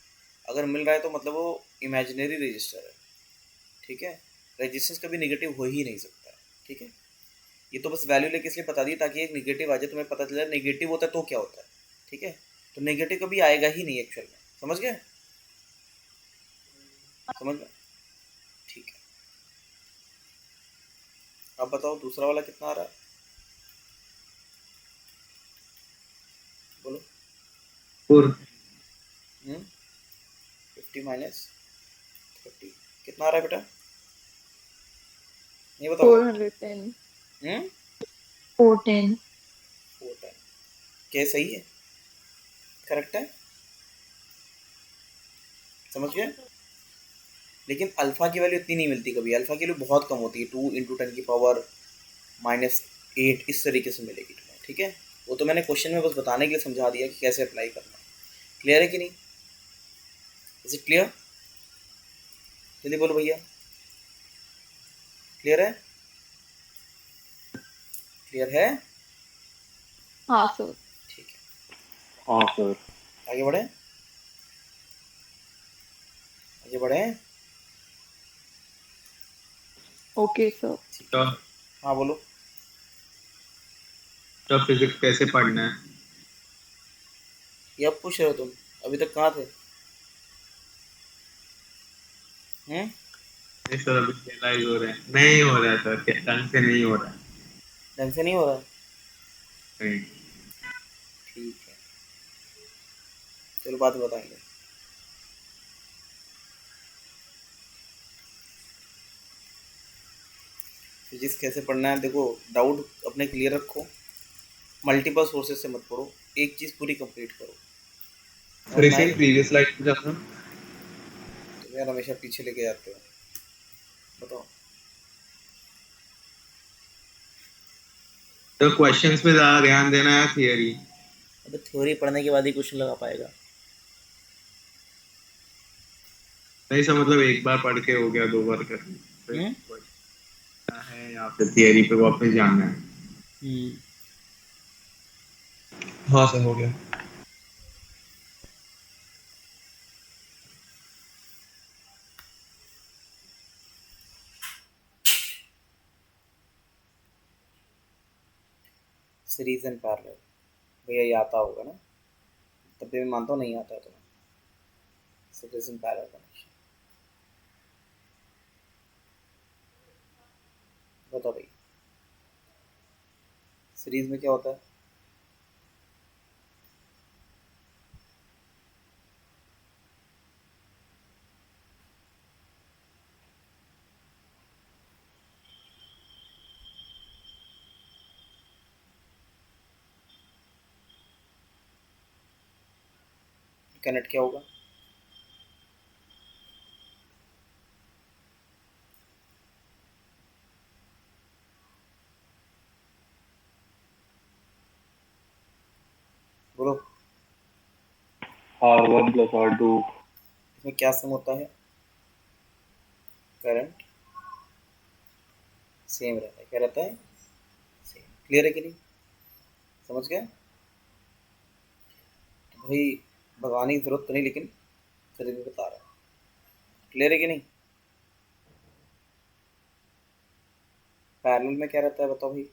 अगर मिल रहा है तो मतलब वो इमेजिनरी रजिस्टर है, ठीक है। रेजिस्टेंस कभी नेगेटिव हो ही नहीं सकता है, ठीक है। ये तो बस वैल्यू लेके इसलिए बता दी ताकि एक नेगेटिव आ जाए, तुम्हें पता चले नेगेटिव होता है तो क्या होता है, ठीक है। तो नेगेटिव कभी आएगा ही नहीं एक्चुअल में, समझ गए, समझ में, ठीक है। अब बताओ दूसरा वाला कितना आ रहा है, बोलो। 50 माइनस 30 कितना आ रहा है बेटा, नहीं बताओ। 410। 410। 410 क्या सही है, करेक्ट है, समझ गए। लेकिन अल्फ़ा की वैल्यू इतनी नहीं मिलती कभी, अल्फ़ा की वैल्यू बहुत कम होती है, 2 × 10⁻⁸ इस तरीके से मिलेगी तुम्हें, ठीक है। वो तो मैंने क्वेश्चन में बस बताने के लिए समझा दिया कि कैसे अप्लाई करना है। क्लियर है कि नहीं, इज इट क्लियर, जल्दी बोलो भैया, क्लियर है, क्लियर है, हाँ सर। ठीक है, हाँ सर। आगे बढ़े, आगे बढ़े। Okay sir. तो हाँ बोलो। फिजिक्स कैसे पढ़ना है? ये अब पूछ रहे हो तुम, अभी तक कहाँ थे? नहीं सर, अभी रियलाइज हो रहे हैं, नहीं हो रहा है सर, ढंग से नहीं हो रहा है। ढंग से नहीं हो रहा है, नहीं। ठीक है, चलो बाद में बताएंगे। फिजिक्स कैसे पढ़ना है, देखो डाउट अपने क्लियर रखो, मल्टीपल सोर्सेज से मत पढ़ो, एक चीज़ पूरी कंप्लीट करो। सर इसे प्रीवियस स्लाइड पे जाता हूँ। तुम यार हमेशा पीछे लेके जाते हो, बताओ। तो क्वेश्चंस पे ज़्यादा ध्यान देना है, थियरी? अबे थ्योरी पढ़ने के बाद ही क्वेश्चन लगा पाएगा। नहीं सर, मतलब एक बार पढ़ के हो गया, 2 बार कर है या फिर थियरी पे वापस जाना है? हाँ सर, हो गया। सीरीज एंड पैरेलल भैया ये आता होगा ना, तब भी मैं मानता हूँ नहीं आता है तुम्हें। सीरीज एंड पैरेलल कनेक्शन बताओ भाई, सीरीज में क्या होता है, कनेक्ट क्या होगा? बोलो। R1 plus R2। इसमें क्या सम होता है? करंट सेम रहता है। क्या रहता है? सेम। क्लियर है कि नहीं? समझ गया? तो भाई भगवान की जरूरत तो नहीं, लेकिन फिर भी बता रहा हूँ। क्लियर है कि नहीं? पैरेलल में क्या रहता है बताओ भाई?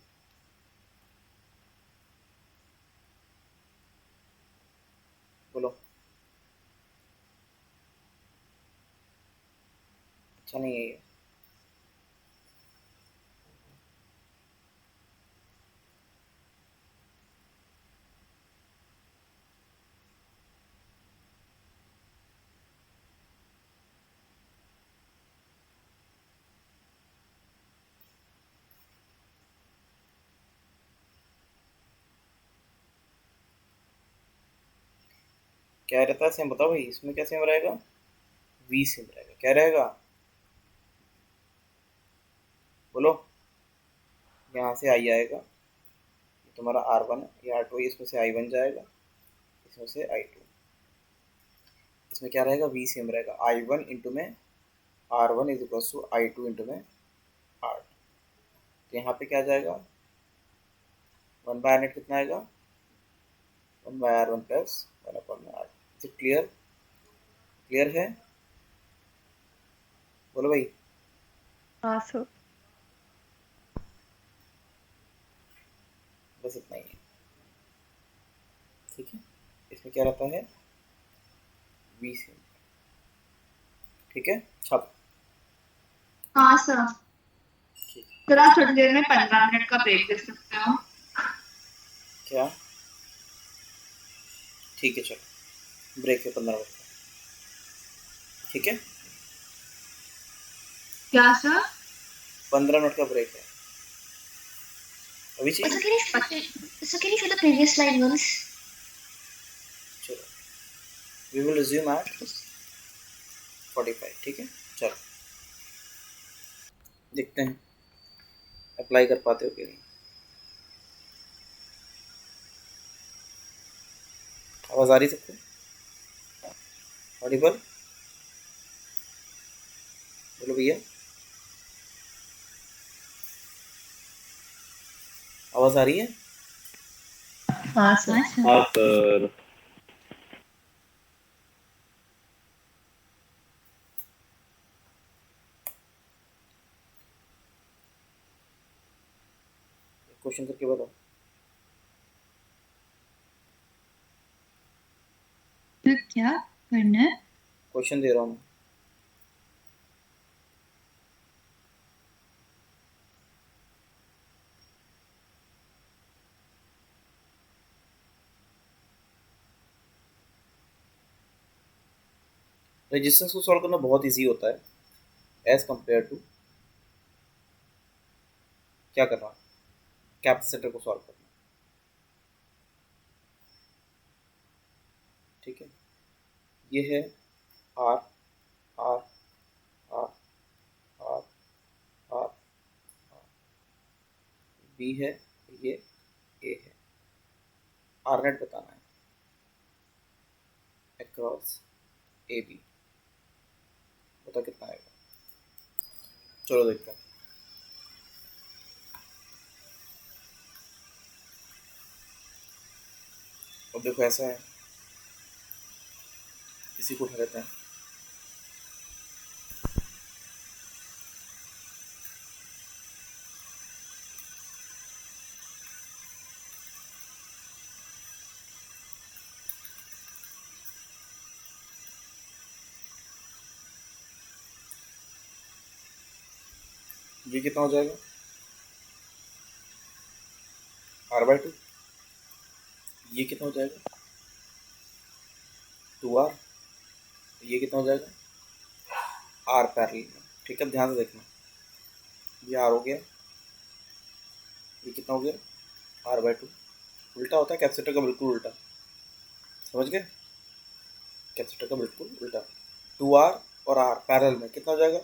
बोलो। अच्छा नहीं है ये। क्या रहता है सेम? बताओ भाई, इसमें क्या सेम रहेगा? वी सेम रहेगा। क्या रहेगा? बोलो। यहाँ से आई आएगा, ये तुम्हारा R1 है, ये R2 है, इसमें से आई वन जाएगा, इसमें से I2। इसमें क्या रहेगा? वी सेम रहेगा। I1 इंटू में R1 is equal to I2 into में R2। तो यहाँ पे क्या जाएगा? 1/R नेट कितना आएगा? 1/R1 plus 1/R2। Is it clear? Clear है? बोलो भाई। हाँ सर। बस इतना ही है। ठीक है। इसमें क्या रहता है? V same. ठीक है। छाप। हाँ सर। ठीक। सर आप थोड़ी देर में 15 मिनट का ब्रेक दे सकते हो? क्या? ठीक है चलो, ब्रेक है 15 मिनट का। ठीक है। क्या सर? 15 मिनट का ब्रेक है अभी So चाहिए। can you show the previous slide once? चलो, वी विल रिज्यूम एट 45। ठीक है। चलो देखते हैं अप्लाई कर पाते हो कि नहीं। आवाज़ आ रही सबको? ऑडिबल? बोलो भैया, आवाज़ आ रही है? हाँ सर। हाँ सर। क्वेश्चन करके बताओ। क्या करना है? क्वेश्चन दे रहा हूँ। रेजिस्टेंस को सॉल्व करना बहुत इजी होता है एज कंपेयर टू क्या करना, कैपेसिटर को सॉल्व करना। ठीक है। ये है R R R R R B है, ये ए है। आर नेट बताना है अक्रॉस ए बी। बता कितना आएगा? चलो देखते हैं। अब देखो ऐसा है, इसी को उठा लेते हैं। ये कितना हो जाएगा? R/2। ये कितना हो जाएगा? 2R। ये कितना हो जाएगा? R पैरेलल में। ठीक है, ध्यान से देखना। ये R हो गया, ये कितना हो गया? R/2। उल्टा होता है कैपेसिटर का, बिल्कुल उल्टा। समझ गए? कैपेसिटर का बिल्कुल उल्टा। 2R और R पैरेलल में कितना हो जाएगा,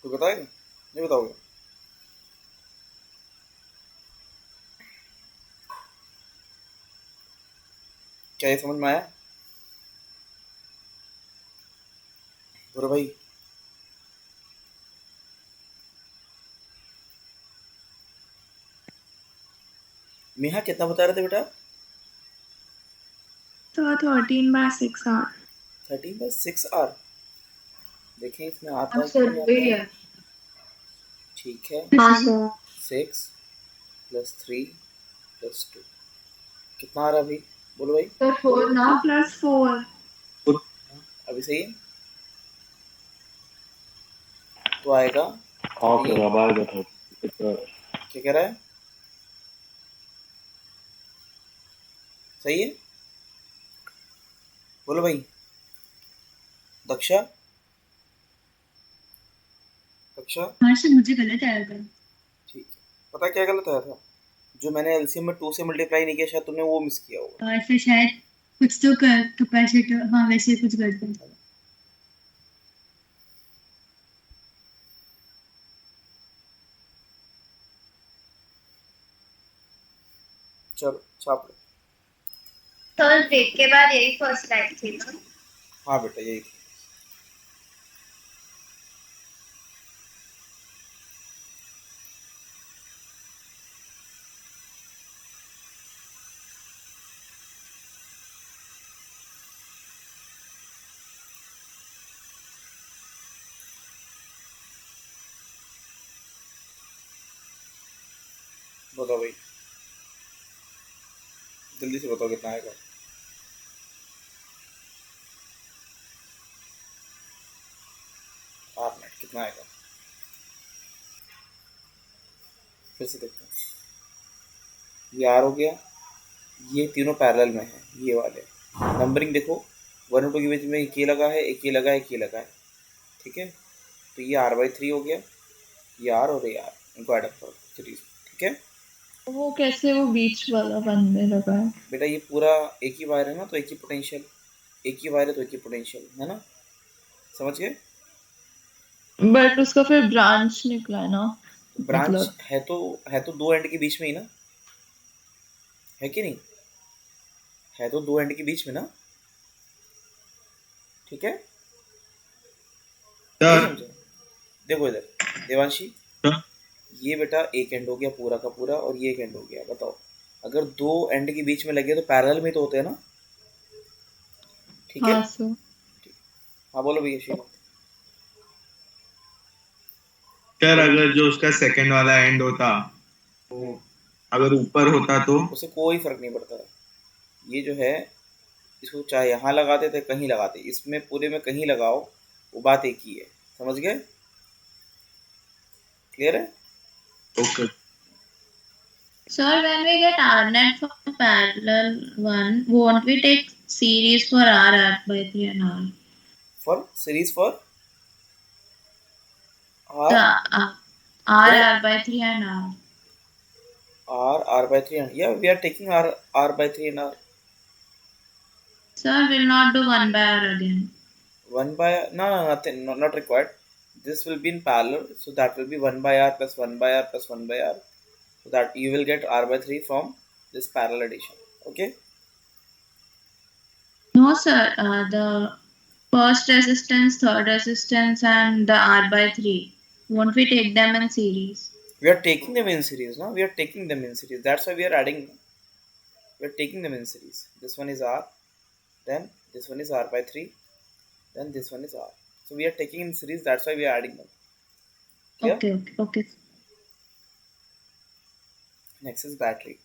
तो बताएगा नहीं बताओगे? क्या ये समझ में आया बोलो भाई? नेहा कितना बता रहे थे बेटा? तो 13/6R। 13/6R। देखें इसमें आता हाँ है कि सर नहीं वही आता है। है। ठीक है, हाँ सर 6 + 3 + 2 कितना आ रहा है अभी, बोलो भाई? सर 4 ना। +4। अभी सही है तो आएगा हाँ 3। सर अब आएगा था। क्या कह रहा है, सही है बोलो भाई? दक्षा दक्षा हाँ सर मुझे गलत आया था। ठीक है, पता क्या गलत आया था? जो मैंने एलसीएम में 2 से मल्टीप्लाई नहीं किया, शायद तुमने वो मिस किया होगा। और फिर शायद कुछ तो कैपेसिटर, हाँ वैसे कुछ करते हैं। चलो छाप लो। सर ब्रेक के बाद यही फर्स्ट स्लाइड थी ना? हाँ बेटा यही थी। बताओ भाई, जल्दी से बताओ कितना आएगा। आर नेट कितना आएगा, फिर से देखते हैं। ये आर हो गया, ये तीनों पैरेलल में है, ये वाले नंबरिंग देखो 1 और 2 के बीच में एक ये लगा है, एक ये लगा है, एक ये लगा है, ठीक है। तो ये R/3 हो गया, ये R और ये R, इनको ऐड अप करो सीरीज, ठीक है वो कैसे वो बीच वाला बनने लगा है? बेटा। ये पूरा एक ही वायर है ना, तो एक ही पोटेंशियल, एक ही वायर है तो एक ही पोटेंशियल है ना, समझ गए? बट उसका फिर ब्रांच निकला है ना, ब्रांच मतलब है तो 2 एंड के बीच में ही ना, है कि नहीं? है तो 2 एंड के बीच में ना, ठीक है। नहीं सर समझे? देखो इधर देवांशी, सर ये बेटा एक एंड हो गया पूरा का पूरा, और ये एक एंड हो गया। बताओ अगर 2 एंड के बीच में लगे तो पैरेलल में तो होते हैं ना, ठीक है। हाँ सर। हाँ बोलो भैया श्रीमत। सर अगर जो उसका सेकंड वाला एंड होता वो अगर ऊपर होता तो? उससे कोई फर्क नहीं पड़ता है। ये जो है इसको चाहे यहाँ लगाते थे कहीं लगाते, इसमें पूरे में कहीं लगाओ वो बात एक ही है, समझ गए? क्लियर है? Okay Sir, when we get R net from parallel one, won't we take series for R/3 and R? For series for The R R/3 and R. R/3 and yeah we are taking R/3 and R. Sir, we'll not do 1/R again. 1 by no nothing, not required. This will be in parallel, so that will be 1 by R plus 1 by R plus 1 by R, so that you will get R/3 from this parallel addition, okay? No, sir. The first resistance, third resistance, and the R/3. Won't we take them in series? We are taking them in series now, we are taking them in series, that's why we are adding, we are taking them in series. This one is R, then this one is R/3, then this one is R, so we are taking in series, that's why we are adding them. Clear? Okay. Next is battery.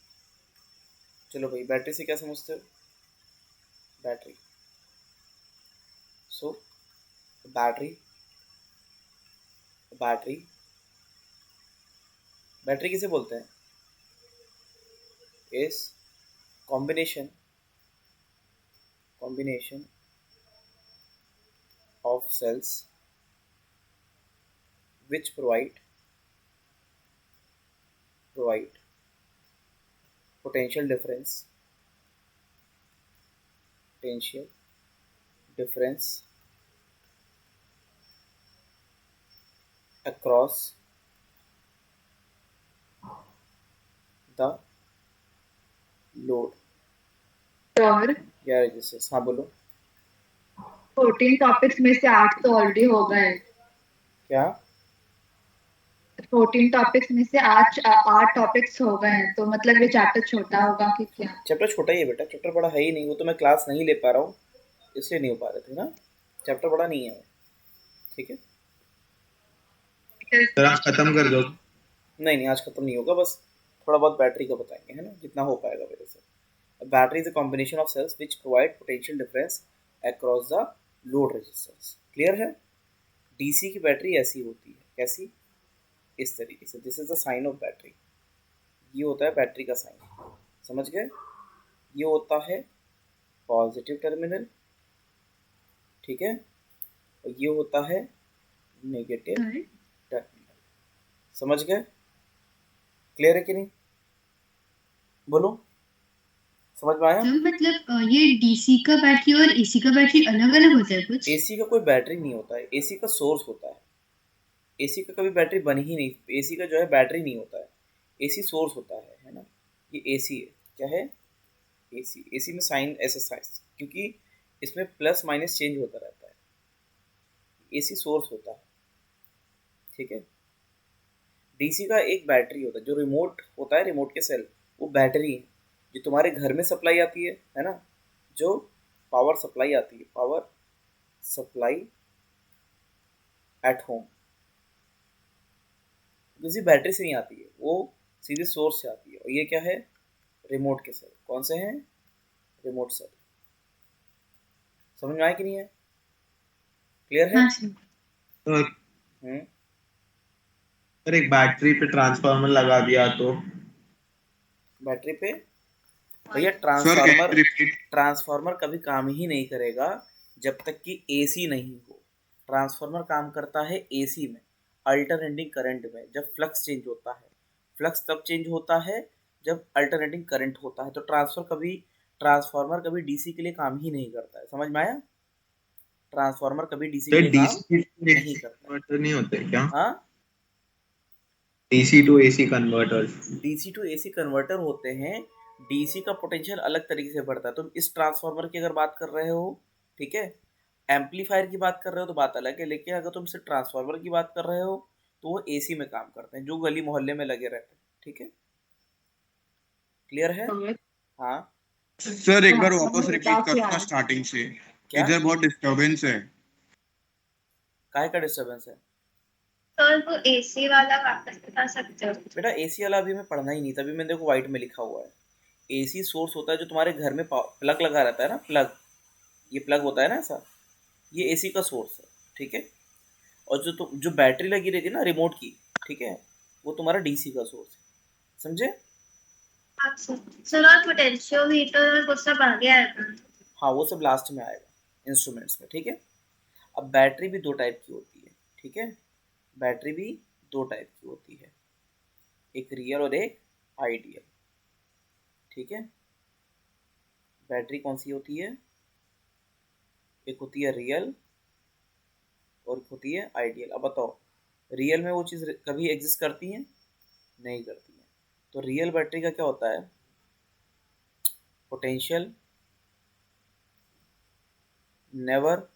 चलो भाई बैटरी से क्या समझते हो? बैटरी, सो बैटरी बैटरी बैटरी किसे बोलते हैं? Is combination of cells which provide potential difference potential difference across the load और या रेजिस्टेंस। हाँ बोलो 14 टॉपिक्स में से 8 तो ऑलरेडी हो गए। क्या 14 टॉपिक्स में से 8 टॉपिक्स हो गए हैं, तो मतलब ये चैप्टर छोटा होगा कि क्या? चैप्टर छोटा ही है बेटा, चैप्टर बड़ा है ही नहीं, वो तो मैं क्लास नहीं ले पा रहा हूँ इसलिए नहीं हो पा रहे थे ना, चैप्टर बड़ा नहीं है। ठीक है सर आप खत्म कर दो। नहीं आज खत्म नहीं होगा, बस थोड़ा बहुत बैटरी का बताएंगे, है ना, जितना हो पाएगा मेरे से। Battery is a combination of cells which provide potential difference across the load resistance. Clear है? डीसी की बैटरी ऐसी होती है, कैसी? इस तरीके से। This is the sign of battery, ये होता है बैटरी का साइन, समझ गए? ये होता है पॉजिटिव टर्मिनल, ठीक है, और ये होता है नेगेटिव टर्मिनल। समझ गए? क्लियर है कि नहीं? बोलो, समझ में आया? तो मतलब ये डीसी का बैटरी और एसी का बैटरी अलग अलग होता है कुछ? एसी का कोई बैटरी नहीं होता है, एसी का सोर्स होता है। एसी का कभी बैटरी बनी ही नहीं, एसी का जो है बैटरी नहीं होता है, एसी सोर्स होता है ना। ये एसी है, क्या है? एसी। एसी में साइन ऐसे साइन, क्योंकि इसमें प्लस माइनस चेंज होता रहता है, एसी सोर्स होता है, ठीक है। डीसी का एक बैटरी होता है, जो रिमोट होता है, रिमोट के सेल, वो बैटरी है जो तुम्हारे घर में सप्लाई आती है ना, जो पावर सप्लाई आती है, पावर सप्लाई एट होम, किसी बैटरी से नहीं आती है, वो सीधे सोर्स से आती है। और ये क्या है? रिमोट के सेल। कौन से हैं? Remote cell. समझ में आया कि नहीं है? क्लियर है? हाँ सर। सर एक बैटरी पे ट्रांसफार्मर लगा दिया तो? बैटरी पे भैया सर ट्रांसफार्मर कभी काम ही नहीं करेगा जब तक कि एसी नहीं हो। ट्रांसफार्मर काम करता है एसी में, अल्टरनेटिंग करंट में, जब फ्लक्स चेंज होता है। फ्लक्स तब चेंज होता है जब अल्टरनेटिंग करंट होता है। तो ट्रांसफार्मर कभी डीसी के लिए काम ही नहीं करता है। समझ में आया? ट्रांसफार्मर कभी डीसी के लिए काम नहीं करता है। नहीं होते क्या? हाँ, DC to AC converters. DC to AC converter होते हैं। डीसी का पोटेंशियल अलग तरीके से बढ़ता है। तुम इस ट्रांसफार्मर की अगर बात कर रहे हो, ठीक है, एम्पलीफायर की बात कर रहे हो तो बात अलग है, लेकिन अगर तुम सिर्फ ट्रांसफार्मर की बात कर रहे हो तो वो एसी में काम करते हैं, जो गली मोहल्ले में लगे रहते हैं। ठीक है, क्लियर है? हाँ सर एक बार वापस रिपीट करना स्टार्टिंग से, क्या? इधर बहुत डिस्टरबेंस है। काहे का डिस्टर्बेंस है? सर वो एसी वाला वापस बता सकते हो? बेटा एसी वाला अभी मैं पढ़ना ही नहीं, तभी मैंने देखो व्हाइट में लिखा हुआ है। एसी सोर्स होता है जो तुम्हारे घर में प्लग लगा रहता है ना, प्लग, ये प्लग होता है ना ऐसा, ये एसी का सोर्स है, ठीक है। और जो बैटरी लगी रहती है ना रिमोट की, ठीक है, वो तुम्हारा डीसी का सोर्स है। समझे? सर और पोटेंशियोमीटर और वो सब आ गया है? हाँ वो सब लास्ट में आएगा इंस्ट्रूमेंट्स में, ठीक है। अब बैटरी भी दो टाइप की होती है, ठीक है, बैटरी भी दो टाइप की होती है, एक रियल और एक आइडियल, ठीक है। बैटरी कौन सी होती है? एक होती है रियल और एक होती है आइडियल। अब बताओ, रियल में वो चीज़ कभी एग्जिस्ट करती है? नहीं करती है। तो रियल बैटरी का क्या होता है? पोटेंशियल नेवर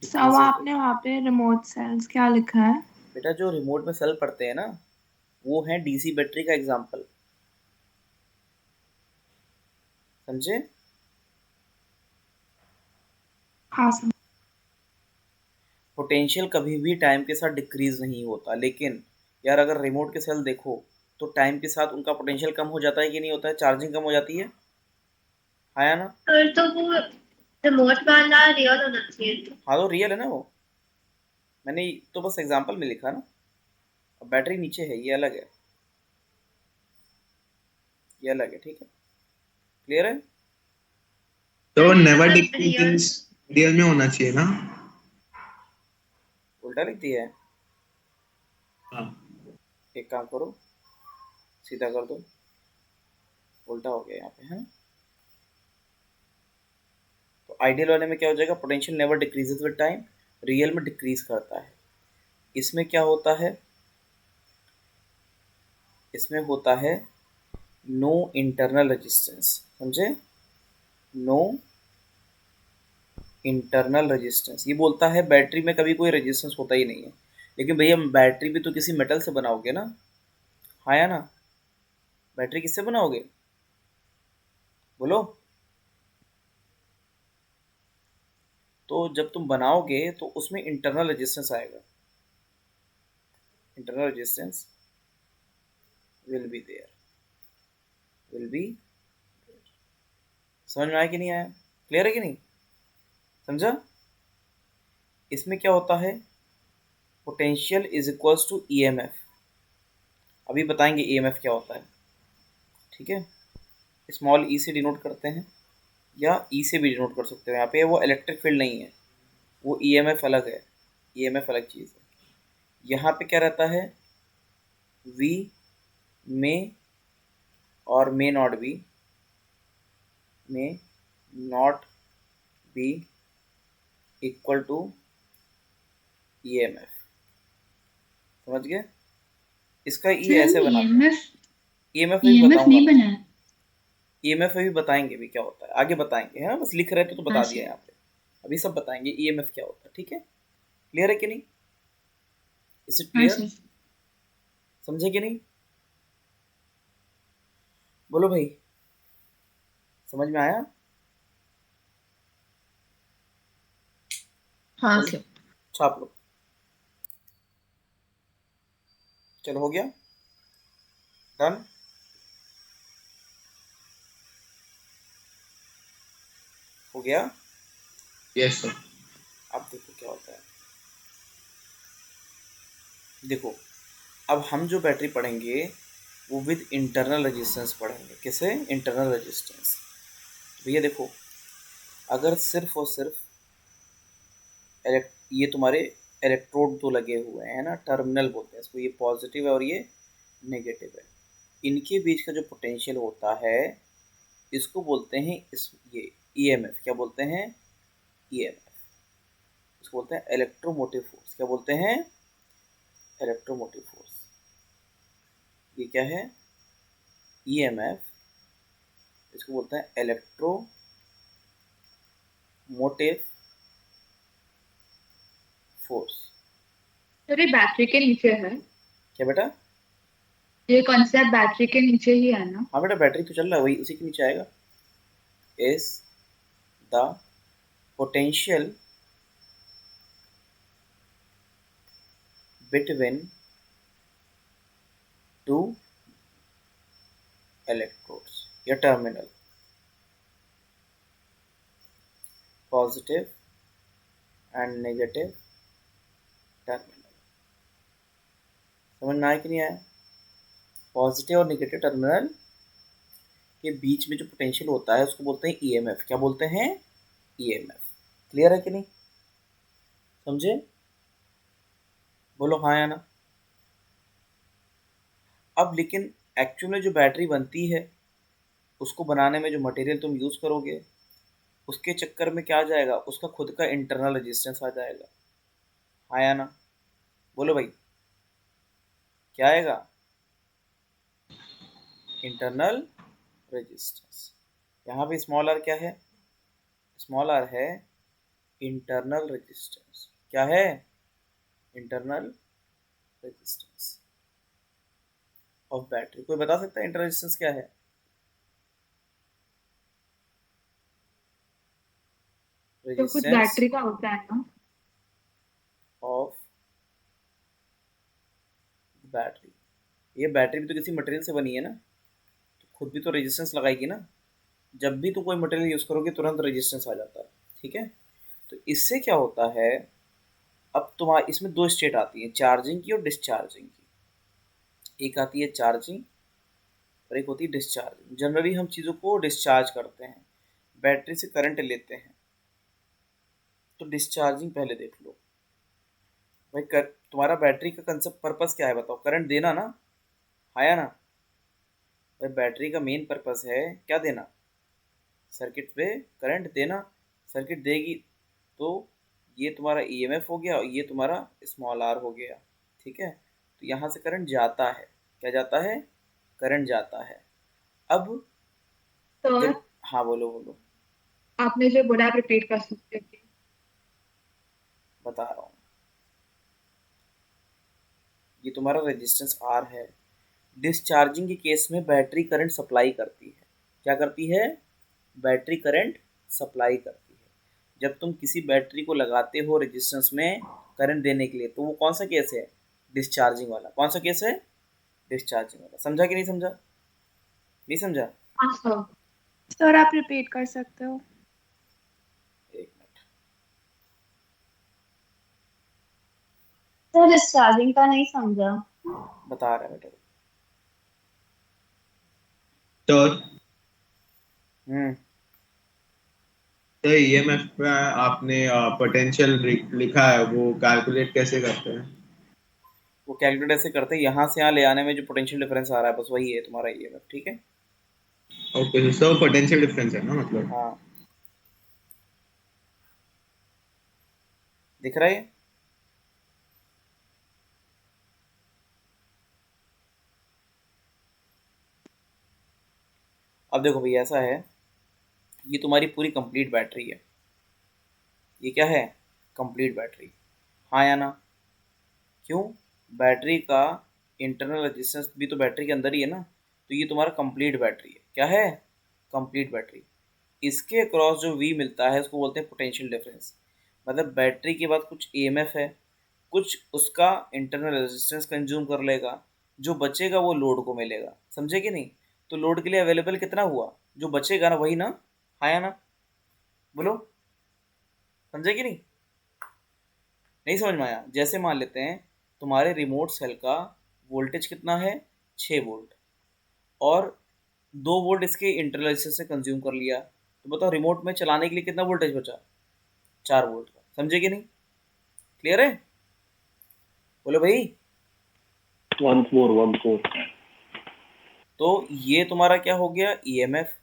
सब आपने वहाँ पे रिमोट सेल्स क्या लिखा है? बेटा जो रिमोट में सेल पड़ते हैं ना, वो है डीसी बैटरी का एग्जांपल, समझे? हाँ सर। पोटेंशियल कभी भी टाइम के साथ डिक्रीज नहीं होता, लेकिन यार अगर रिमोट के सेल देखो तो टाइम के साथ उनका पोटेंशियल कम हो जाता है कि नहीं होता है? चार्जिंग कम हो जाती है, आया ना? तो वो रिमोट वाला रियल होना चाहिए। हाँ तो रियल है ना वो, मैंने तो बस एग्जांपल में लिखा ना। अब बैटरी नीचे है, ये अलग है, ये अलग है, ठीक है, क्लियर है? तो नेवर डिक्रीज रियल में होना चाहिए ना? उल्टा लिख दिया है। हाँ। एक काम करो, सीधा कर दो, उल्टा हो गया यहाँ पे, है। आइडियल वाले में क्या हो जाएगा, potential never decreases with time, real में डिक्रीज करता है। इसमें क्या होता है, इसमें होता है नो इंटरनल रेजिस्टेंस, समझे, नो इंटरनल रेजिस्टेंस। ये बोलता है बैटरी में कभी कोई रेजिस्टेंस होता ही नहीं है, लेकिन भैया बैटरी भी तो किसी मेटल से बनाओगे ना, हाँ या ना, बैटरी किससे बनाओगे बोलो। तो जब तुम बनाओगे तो उसमें इंटरनल रेजिस्टेंस आएगा, internal resistance will be there, will be. समझ में आया कि नहीं आया, क्लियर है कि नहीं, समझा। इसमें क्या होता है, potential is equals to EMF. अभी बताएंगे ईएमएफ क्या होता है, ठीक है। स्मॉल ई से डिनोट करते हैं या ई से भी डिनोट कर सकते हो। यहाँ पे वो इलेक्ट्रिक फील्ड नहीं है, वो ईएमएफ अलग है, ईएमएफ अलग चीज़ है। यहाँ पे क्या रहता है, वी में और may not be, may not be equal to EMF, समझ गए। इसका ई ऐसे बना, ईएमएफ भी ईएमएफ नहीं बताऊंगा, बना, ईएमएफ भी बताएंगे भी क्या होता है, आगे बताएंगे, है बस लिख रहे थे तो बता दिया यहाँ पे, अभी सब बताएंगे ईएमएफ क्या होता है, ठीक है। क्लियर है कि नहीं, इज इट क्लियर, समझे कि नहीं, बोलो भाई, समझ में आया। हाँ बोलो, सर। छाप लो, चलो हो गया, डन। हो गया, यस सर। अब देखो क्या होता है, देखो अब हम जो बैटरी पढ़ेंगे वो विद इंटरनल रेजिस्टेंस पढ़ेंगे। किसे, इंटरनल रेजिस्टेंस। भैया देखो, अगर सिर्फ और सिर्फ ये तुम्हारे इलेक्ट्रोड तो लगे हुए हैं ना, टर्मिनल बोलते हैं इसको, ये पॉजिटिव है और ये नेगेटिव है, इनके बीच का जो पोटेंशियल होता है इसको बोलते हैं ये ईएमएफ। क्या बोलते हैं, ईएमएफ। इसको बोलते हैं इलेक्ट्रोमोटिव फोर्स। क्या बोलते हैं, इलेक्ट्रोमोटिव फोर्स। ये क्या है, ईएमएफ, इसको बोलते हैं इलेक्ट्रोमोटिव फोर्स। सर ये बैटरी के नीचे है, क्या बेटा, ये कॉन्सेप्ट बैटरी के नीचे ही है ना। हाँ बेटा, बैटरी तो चल रहा है, वही उसी के नीचे आएगा। Is the potential between two electrodes या terminal, positive and negative terminal। समझ में आया कि नहीं आया, पॉजिटिव और नेगेटिव टर्मिनल के बीच में जो पोटेंशियल होता है उसको बोलते हैं ईएमएफ। क्या बोलते हैं, ईएमएफ। क्लियर है कि नहीं, समझे, बोलो हाँ या ना। अब लेकिन एक्चुअल में जो बैटरी बनती है उसको बनाने में जो मटेरियल तुम यूज़ करोगे उसके चक्कर में क्या आ जाएगा, उसका खुद का इंटरनल रेजिस्टेंस आ जाएगा, हाँ या ना, बोलो भाई, क्या आएगा, इंटरनल रेजिस्टेंस। यहाँ पे स्मॉल आर क्या है, स्मॉल आर है इंटरनल रेजिस्टेंस। क्या है, इंटरनल रेजिस्टेंस ऑफ बैटरी। कोई बता सकता है इंटरनल रेजिस्टेंस क्या है, तो कुछ बैटरी का होता है ना, ऑफ बैटरी। ये बैटरी भी तो किसी मटेरियल से बनी है ना, तो खुद भी तो रेजिस्टेंस लगाएगी ना। जब भी तो कोई मटेरियल यूज़ करोगे तुरंत रेजिस्टेंस आ जाता है, ठीक है। तो इससे क्या होता है, अब तुम्हारा इसमें दो स्टेट आती है, चार्जिंग की और डिस्चार्जिंग की। एक आती है चार्जिंग और एक होती है डिस्चार्जिंग। जनरली हम चीज़ों को डिस्चार्ज करते हैं, बैटरी से करंट लेते हैं। तो डिस्चार्जिंग पहले देख लो भाई, तुम्हारा बैटरी का कंसेप्ट पर्पस क्या है बताओ, करंट देना ना, आया ना भाई। बैटरी का मेन पर्पस है क्या देना, सर्किट पे करंट देना। सर्किट देगी, तो ये तुम्हारा ईएमएफ हो गया और ये तुम्हारा स्मॉल आर हो गया, ठीक है। तो यहाँ से करंट जाता है, क्या जाता है, करंट जाता है। अब तो जब, हाँ बोलो बोलो, आपने जो बोला आप रिपीट कर सकते हो please? बता रहा हूँ। ये तुम्हारा रेजिस्टेंस आर है। डिस्चार्जिंग के केस में बैटरी करंट सप्लाई करती है, क्या करती है, बैटरी करंट सप्लाई करती है। जब तुम किसी बैटरी को लगाते हो रेजिस्टेंस में करंट देने के लिए, तो वो कौन सा केस है, डिस्चार्जिंग वाला। कौन सा केस है, डिस्चार्जिंग वाला। समझा कि नहीं समझा, नहीं समझा? हाँ सर। सर आप रिपीट कर सकते हो। एक मिनट, सर डिस्चार्जिंग का नहीं समझा। बता रहा है बेटा। तो ईएमएफ पे आपने पोटेंशियल लिखा है, वो कैलकुलेट कैसे करते हैं? वो कैलकुलेट ऐसे करते हैं, यहाँ से यहाँ ले आने में जो पोटेंशियल डिफरेंस आ रहा है बस वही है तुम्हारा ईएमएफ, ठीक है। ओके, सो पोटेंशियल डिफरेंस है ना, मतलब। हाँ, दिख रहा है? अब देखो भैया, ऐसा है, ये तुम्हारी पूरी कंप्लीट बैटरी है। ये क्या है, कंप्लीट बैटरी, हाँ या ना? क्यों, बैटरी का इंटरनल रेजिस्टेंस भी तो बैटरी के अंदर ही है ना। तो ये तुम्हारा कंप्लीट बैटरी है, क्या है, कंप्लीट बैटरी। इसके अक्रॉस जो वी मिलता है उसको बोलते हैं पोटेंशियल डिफरेंस। मतलब बैटरी के बाद कुछ ईएमएफ है, कुछ उसका इंटरनल रेजिस्टेंस कंज्यूम कर लेगा, जो बचेगा वो लोड को मिलेगा, समझे कि नहीं। तो लोड के लिए अवेलेबल कितना हुआ, जो बचेगा ना वही ना, हाँ या ना, बोलो, समझे कि नहीं, नहीं समझ में आया? जैसे मान लेते हैं तुम्हारे रिमोट सेल का वोल्टेज कितना है, 6 वोल्ट, और 2 वोल्ट इसके इंटरनल रेजिस्टेंस से कंज्यूम कर लिया, तो बताओ रिमोट में चलाने के लिए कितना वोल्टेज बचा, 4 वोल्ट का, समझे कि नहीं, क्लियर है, बोलो भाई। 1414। तो ये तुम्हारा क्या हो गया, ईएमएफ,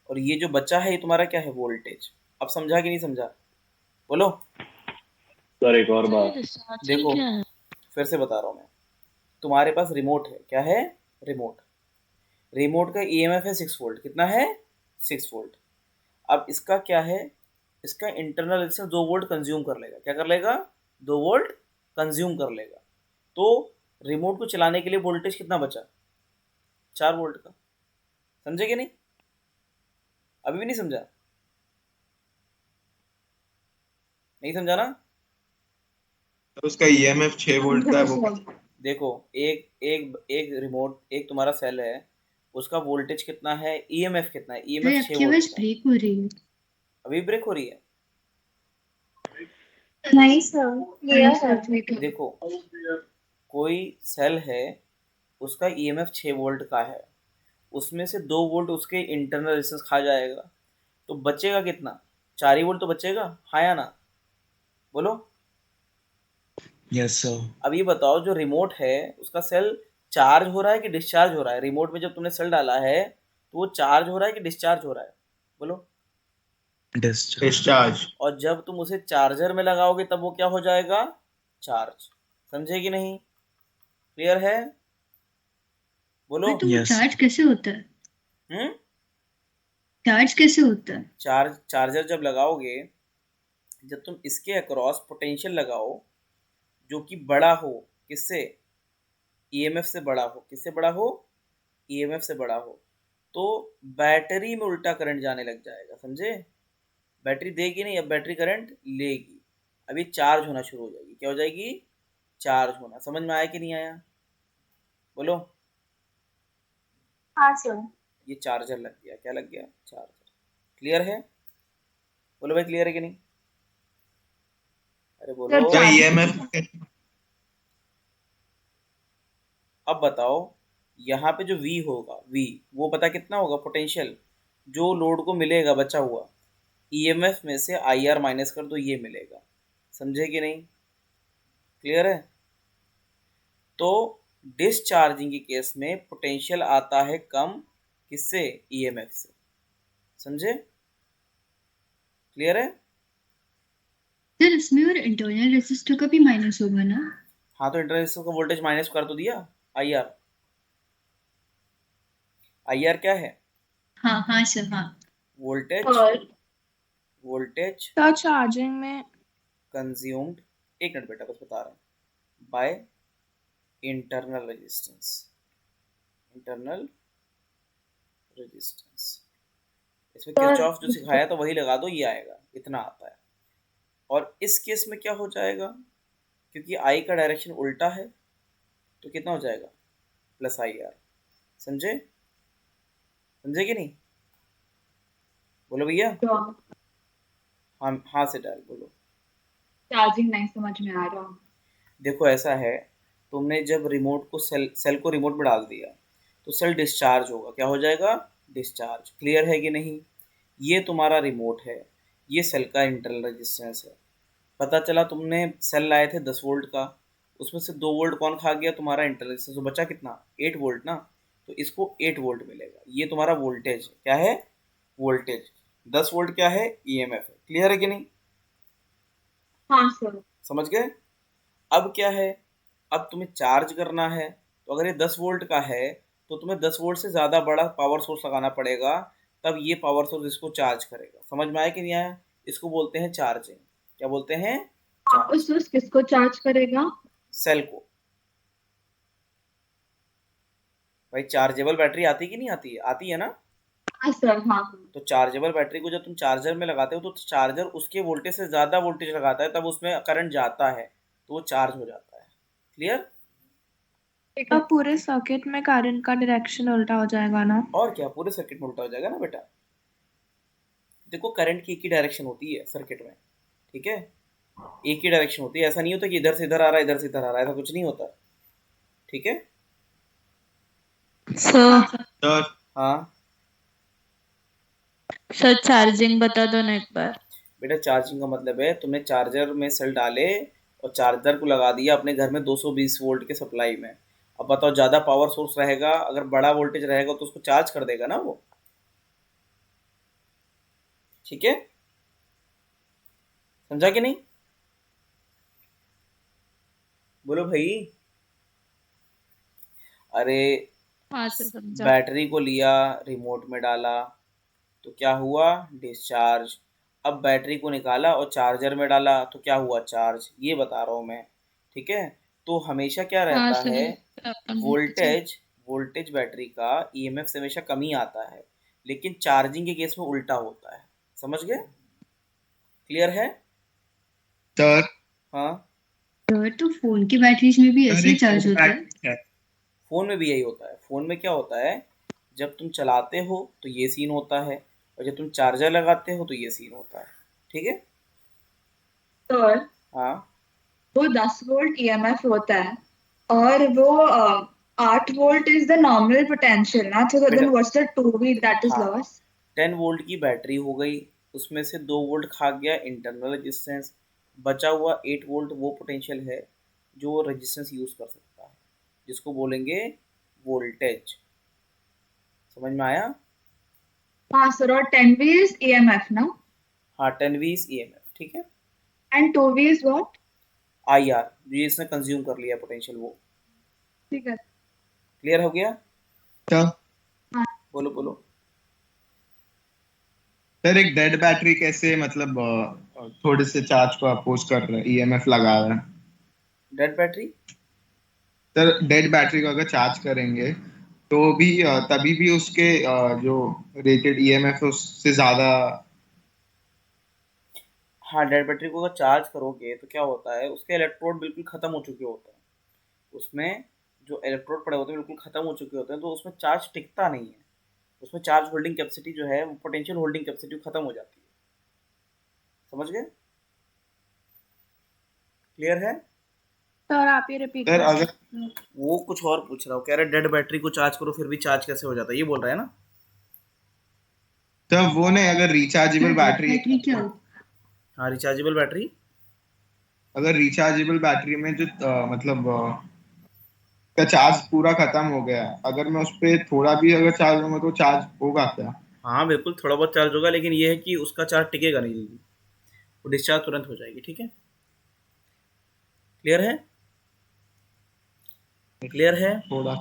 और ये जो बचा है ये तुम्हारा क्या है, वोल्टेज। अब समझा कि नहीं समझा, बोलो। सर एक और बात, देखो फिर से बता रहा हूँ मैं, तुम्हारे पास रिमोट है, क्या है, रिमोट। रिमोट का ईएमएफ है 6 वोल्ट, कितना है, 6 वोल्ट। अब इसका क्या है, इसका इंटरनल रेजिस्टेंस 2 वोल्ट कंज्यूम कर लेगा, क्या कर लेगा, 2 वोल्ट कंज्यूम कर लेगा। तो रिमोट को चलाने के लिए वोल्टेज कितना बचा, 4 वोल्ट का, समझे कि नहीं, अभी भी नहीं समझा, नहीं समझा ना? तो उसका ईएमएफ 6 वोल्ट का है, वो देखो, एक एक एक रिमोट, एक तुम्हारा सेल है, उसका वोल्टेज कितना है, ईएमएफ कितना है, तो ईएमएफ 6 आपकी वोल्ट आवाज का। ब्रेक हो रही है। अभी ब्रेक हो रही है? नहीं सर, देखो, कोई सेल है, उसका ईएमएफ 6 वोल्ट का है, उसमें से 2 वोल्ट उसके इंटरनल रेजिस्टेंस खा जाएगा, तो बचेगा कितना, 4 ही वोल्ट तो बचेगा, हाँ या ना, बोलो। Yes sir. अब ये बताओ, जो रिमोट है उसका सेल चार्ज हो रहा है कि डिस्चार्ज हो रहा है, रिमोट में जब तुमने सेल डाला है तो वो चार्ज हो रहा है कि डिस्चार्ज हो रहा है, बोलो। डिस्चार्ज। और जब तुम उसे चार्जर में लगाओगे तब वो क्या हो जाएगा, चार्ज, समझे कि नहीं, क्लियर है, बोलो। तो वो चार्ज कैसे होता है? हम्म, चार्ज कैसे होता है? चार्जर जब लगाओगे, जब तुम इसके अक्रॉस पोटेंशियल लगाओ जो कि बड़ा हो, किससे, ईएमएफ से बड़ा हो, किससे बड़ा हो, ईएमएफ से बड़ा हो, तो बैटरी में उल्टा करंट जाने लग जाएगा, समझे। बैटरी देगी नहीं, अब बैटरी करंट लेगी, अब ये चार्ज होना शुरू हो जाएगी, क्या हो जाएगी, चार्ज होना। समझ में आया कि नहीं आया, बोलो। हाँ सर। ये चार्जर लग गया, क्या लग गया, चार्जर, क्लियर है, बोलो भाई, क्लियर है कि नहीं, अरे बोलो। तो ईएमएफ अब बताओ, यहाँ पे जो V होगा, V वो पता कितना होगा, पोटेंशियल जो लोड को मिलेगा बचा हुआ, ईएमएफ में से IR माइनस कर दो, ये मिलेगा, समझे कि नहीं, क्लियर है। तो डिस्चार्जिंग के केस में पोटेंशियल आता है कम, किससे, ईएमएफ से, समझे, क्लियर है। सर इसमें और इंटरनल रेजिस्टर का भी माइनस होगा ना? हाँ तो इंटरनल रेजिस्टेंस का वोल्टेज माइनस कर तो दिया। IR क्या है? हाँ सर हाँ। वोल्टेज तो चार्जिंग में कंज्यूम्ड, एक मिनट बेटा बस बता रहा हूँ, बाय इंटरनल रेजिस्टेंस। इसमें किरचॉफ जो सिखाया तो वही लगा दो, ये आएगा, इतना आता है। और इस केस में क्या हो जाएगा, क्योंकि I का डायरेक्शन उल्टा है तो कितना हो जाएगा, प्लस IR। समझे कि नहीं? बोलो भैया। हाँ से डाल बोलो। चार्जिंग नहीं समझ में आ रहा। देखो ऐसा है, तुमने जब रिमोट को सेल को रिमोट में डाल दिया तो सेल डिस्चार्ज होगा। क्या हो जाएगा? डिस्चार्ज। क्लियर है कि नहीं? ये तुम्हारा रिमोट है, ये सेल का इंटरनल रेजिस्टेंस है। पता चला तुमने सेल लाए थे 10 वोल्ट का, उसमें से 2 वोल्ट कौन खा गया? तुम्हारा इंटरनल रेजिस्टेंस। तो बचा कितना? 8 वोल्ट ना, तो इसको 8 वोल्ट मिलेगा। ये तुम्हारा वोल्टेज है। क्या है? वोल्टेज। 10 वोल्ट क्या है? EMF है। क्लियर है कि नहीं? हाँ सर। समझ गए? अब क्या है, अब तुम्हें चार्ज करना है, तो अगर ये 10 वोल्ट का है तो तुम्हें 10 वोल्ट से ज़्यादा बड़ा पावर सोर्स लगाना पड़ेगा, तब ये पावर सोर्स इसको चार्ज करेगा। समझ में आया कि नहीं आया? इसको बोलते हैं चार्जिंग। क्या बोलते हैं? पावर सोर्स किसको चार्ज करेगा? सेल को। भाई चार्जेबल बैटरी आती कि नहीं आती है? आती है ना? हाँ सर हाँ। तो चार्जेबल बैटरी को जब तुम चार्जर में लगाते हो तो चार्जर उसके वोल्टेज से ज़्यादा वोल्टेज लगाता है, तब उसमें करंट जाता है तो वो चार्ज हो जाता है। क्लियर? तो पूरे सर्किट में करंट का डायरेक्शन उल्टा हो जाएगा ना? और क्या, पूरे सर्किट में उल्टा हो जाएगा ना बेटा। देखो करंट की एक ही डायरेक्शन होती है सर्किट में, ठीक है? एक ही डायरेक्शन होती है। ऐसा नहीं होता कि इधर से इधर आ रहा है, इधर से इधर आ रहा है, ऐसा कुछ नहीं होता। ठीक है सर हाँ सर चार्जिंग बता दो ना एक बार। बेटा चार्जिंग का मतलब है तुमने चार्जर में सेल डाले और चार्जर को लगा दिया अपने घर में 220 वोल्ट के सप्लाई में। अब बताओ ज़्यादा पावर सोर्स रहेगा, अगर बड़ा वोल्टेज रहेगा तो उसको चार्ज कर देगा ना वो। ठीक है, समझा कि नहीं? बोलो भाई। अरे हाँ सर समझा। बैटरी को लिया, रिमोट में डाला तो क्या हुआ? डिस्चार्ज। अब बैटरी को निकाला और चार्जर में डाला तो क्या हुआ? चार्ज। ये बता रहा हूँ मैं। ठीक है, तो हमेशा क्या हाँ रहता सर है, वोल्टेज बैटरी का EMF से हमेशा कम ही आता है, लेकिन चार्जिंग के केस में उल्टा होता है। समझ गए? क्लियर है? सर हाँ सर तो फोन की बैटरीज में भी ऐसे ही चार्ज होता है? फ़ोन में भी यही होता है। फ़ोन में क्या होता है, जब तुम चलाते हो तो ये सीन होता है, और जब तुम चार्जर लगाते हो तो ये सीन होता है। ठीक है? सर हाँ वो 10 वोल्ट EMF होता है और वो 8 volt is the normal potential ना, so then what's the 2V that is हाँ, lost? 10 वोल्ट की बैटरी हो गई, उसमें से 2 वोल्ट खा गया इंटरनल रेजिस्टेंस, बचा हुआ 8 वोल्ट वो पोटेंशियल है जो रेजिस्टेंस यूज़ कर सकता है, जिसको बोलेंगे वोल्टेज। समझ में आया? हाँ सर, और 10V is EMF ना? हाँ 10V is EMF। ठीक है, and 2V is what? IR, जो ये इसने कंज्यूम कर लिया पोटेंशियल वो। ठीक है, क्लियर हो गया? क्या बोलो बोलो। सर एक डेड बैटरी कैसे मतलब थोड़े से चार्ज को अपोज कर रहा है, EMF लगा रहा है? Dead battery? Sir dead battery को अगर चार्ज करेंगे तो भी तभी भी उसके जो रेटेड EMF है उससे ज्यादा। हाँ डेड बैटरी को अगर चार्ज करोगे तो क्या होता है, उसके इलेक्ट्रोड बिल्कुल ख़त्म हो चुके होते हैं, उसमें जो इलेक्ट्रोड पड़े होते हैं बिल्कुल ख़त्म हो चुके होते हैं, तो उसमें चार्ज टिकता नहीं है, उसमें चार्ज होल्डिंग कैपेसिटी जो है, पोटेंशियल होल्डिंग कैपेसिटी ख़त्म हो जाती है। समझ गए? क्लियर है? सर आप ये रिपीट सर कर अगर सकते हो? वो कुछ और पूछ रहा हूँ, कह रहा है डेड बैटरी को चार्ज करो फिर भी चार्ज कैसे हो जाता है, ये बोल रहा है ना? सर वो नहीं, अगर रिचार्जेबल बैटरी क्या होता है? हाँ रिचार्जेबल बैटरी। अगर रिचार्जेबल बैटरी में जो मतलब का चार्ज पूरा खत्म हो गया, अगर मैं उस पर थोड़ा भी अगर चार्ज दूंगा तो चार्ज होगा क्या? हाँ बिल्कुल थोड़ा बहुत चार्ज होगा, लेकिन ये है कि उसका चार्ज टिकेगा नहीं जल्दी। वो डिस्चार्ज तुरंत हो जाएगी। ठीक है, क्लियर है? क्लियर है? थोड़ा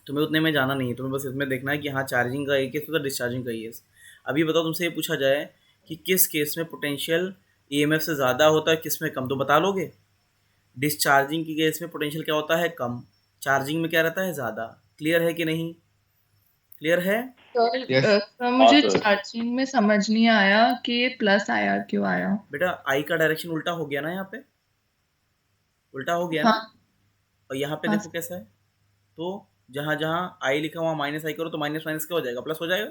तुम्हें उतने में जाना नहीं है, तुम्हें बस इसमें देखना है कि हाँ चार्जिंग का एक केस होता है, डिस्चार्जिंग का केस। अभी बताओ, तुमसे ये पूछा जाए कि किस केस में पोटेंशियल ईएमएफ से ज़्यादा होता है, किस में कम, तो बता लोगे? डिस्चार्जिंग की केस में पोटेंशियल क्या होता है? कम। चार्जिंग में क्या रहता है? ज़्यादा। क्लियर है कि नहीं? क्लियर है? सर मुझे sir. चार्जिंग में समझ नहीं आया कि ये प्लस आया क्यों आया। बेटा आई का डायरेक्शन उल्टा हो गया ना, यहाँ पे उल्टा हो गया ना, हाँ और यहाँ पे हाँ देखो कैसा है। तो जहाँ जहाँ आई लिखा वहाँ माइनस आई करो तो माइनस माइनस क्या हो जाएगा? प्लस हो जाएगा।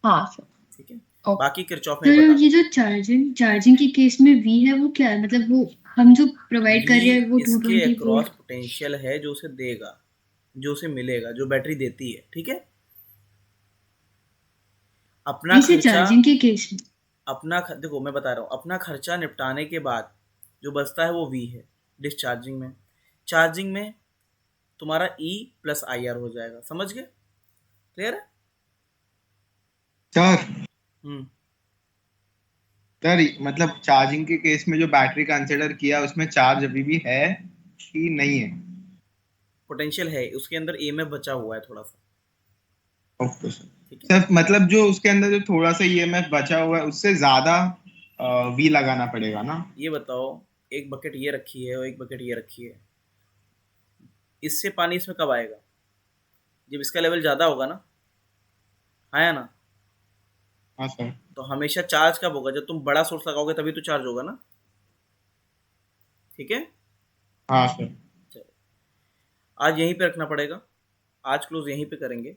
हाँ सर। ठीक है, ओके। बाकी किरचॉफ तो में बता ये जो चार्जिंग के केस में V है वो क्या है, मतलब वो हम जो प्रोवाइड कर रहे हैं वो इसके 220 अक्रॉस वोल्ट। पोटेंशियल है जो उसे देगा, जो उसे मिलेगा, जो बैटरी देती है। ठीक है, अपना इसे खर्चा, चार्जिंग के केस में देखो मैं बता रहा हूँ, अपना खर्चा निपटाने के बाद जो बचता है वो V है डिस्चार्जिंग में। चार्जिंग में तुम्हारा E प्लस IR हो जाएगा। समझ गए? क्लियर है? सर हम्म, सर मतलब चार्जिंग के केस में जो बैटरी कंसिडर किया उसमें चार्ज अभी भी है कि नहीं है? पोटेंशियल है, उसके अंदर EMF बचा हुआ है थोड़ा सा। Okay sir. ठीक है, सर मतलब जो उसके अंदर जो थोड़ा सा ईएमएफ बचा हुआ है उससे ज्यादा वी लगाना पड़ेगा ना? ये बताओ, एक बकेट ये रखी है और एक बकेट ये रखी है, इससे पानी इसमें कब आएगा? जब इसका लेवल ज़्यादा होगा ना, आया ना? हाँ सर। तो हमेशा चार्ज कब होगा? जब तुम बड़ा सोर्स लगाओगे तभी तो चार्ज होगा ना। ठीक है, हाँ सर। चलो आज यहीं पे रखना पड़ेगा, आज क्लोज यहीं पे करेंगे।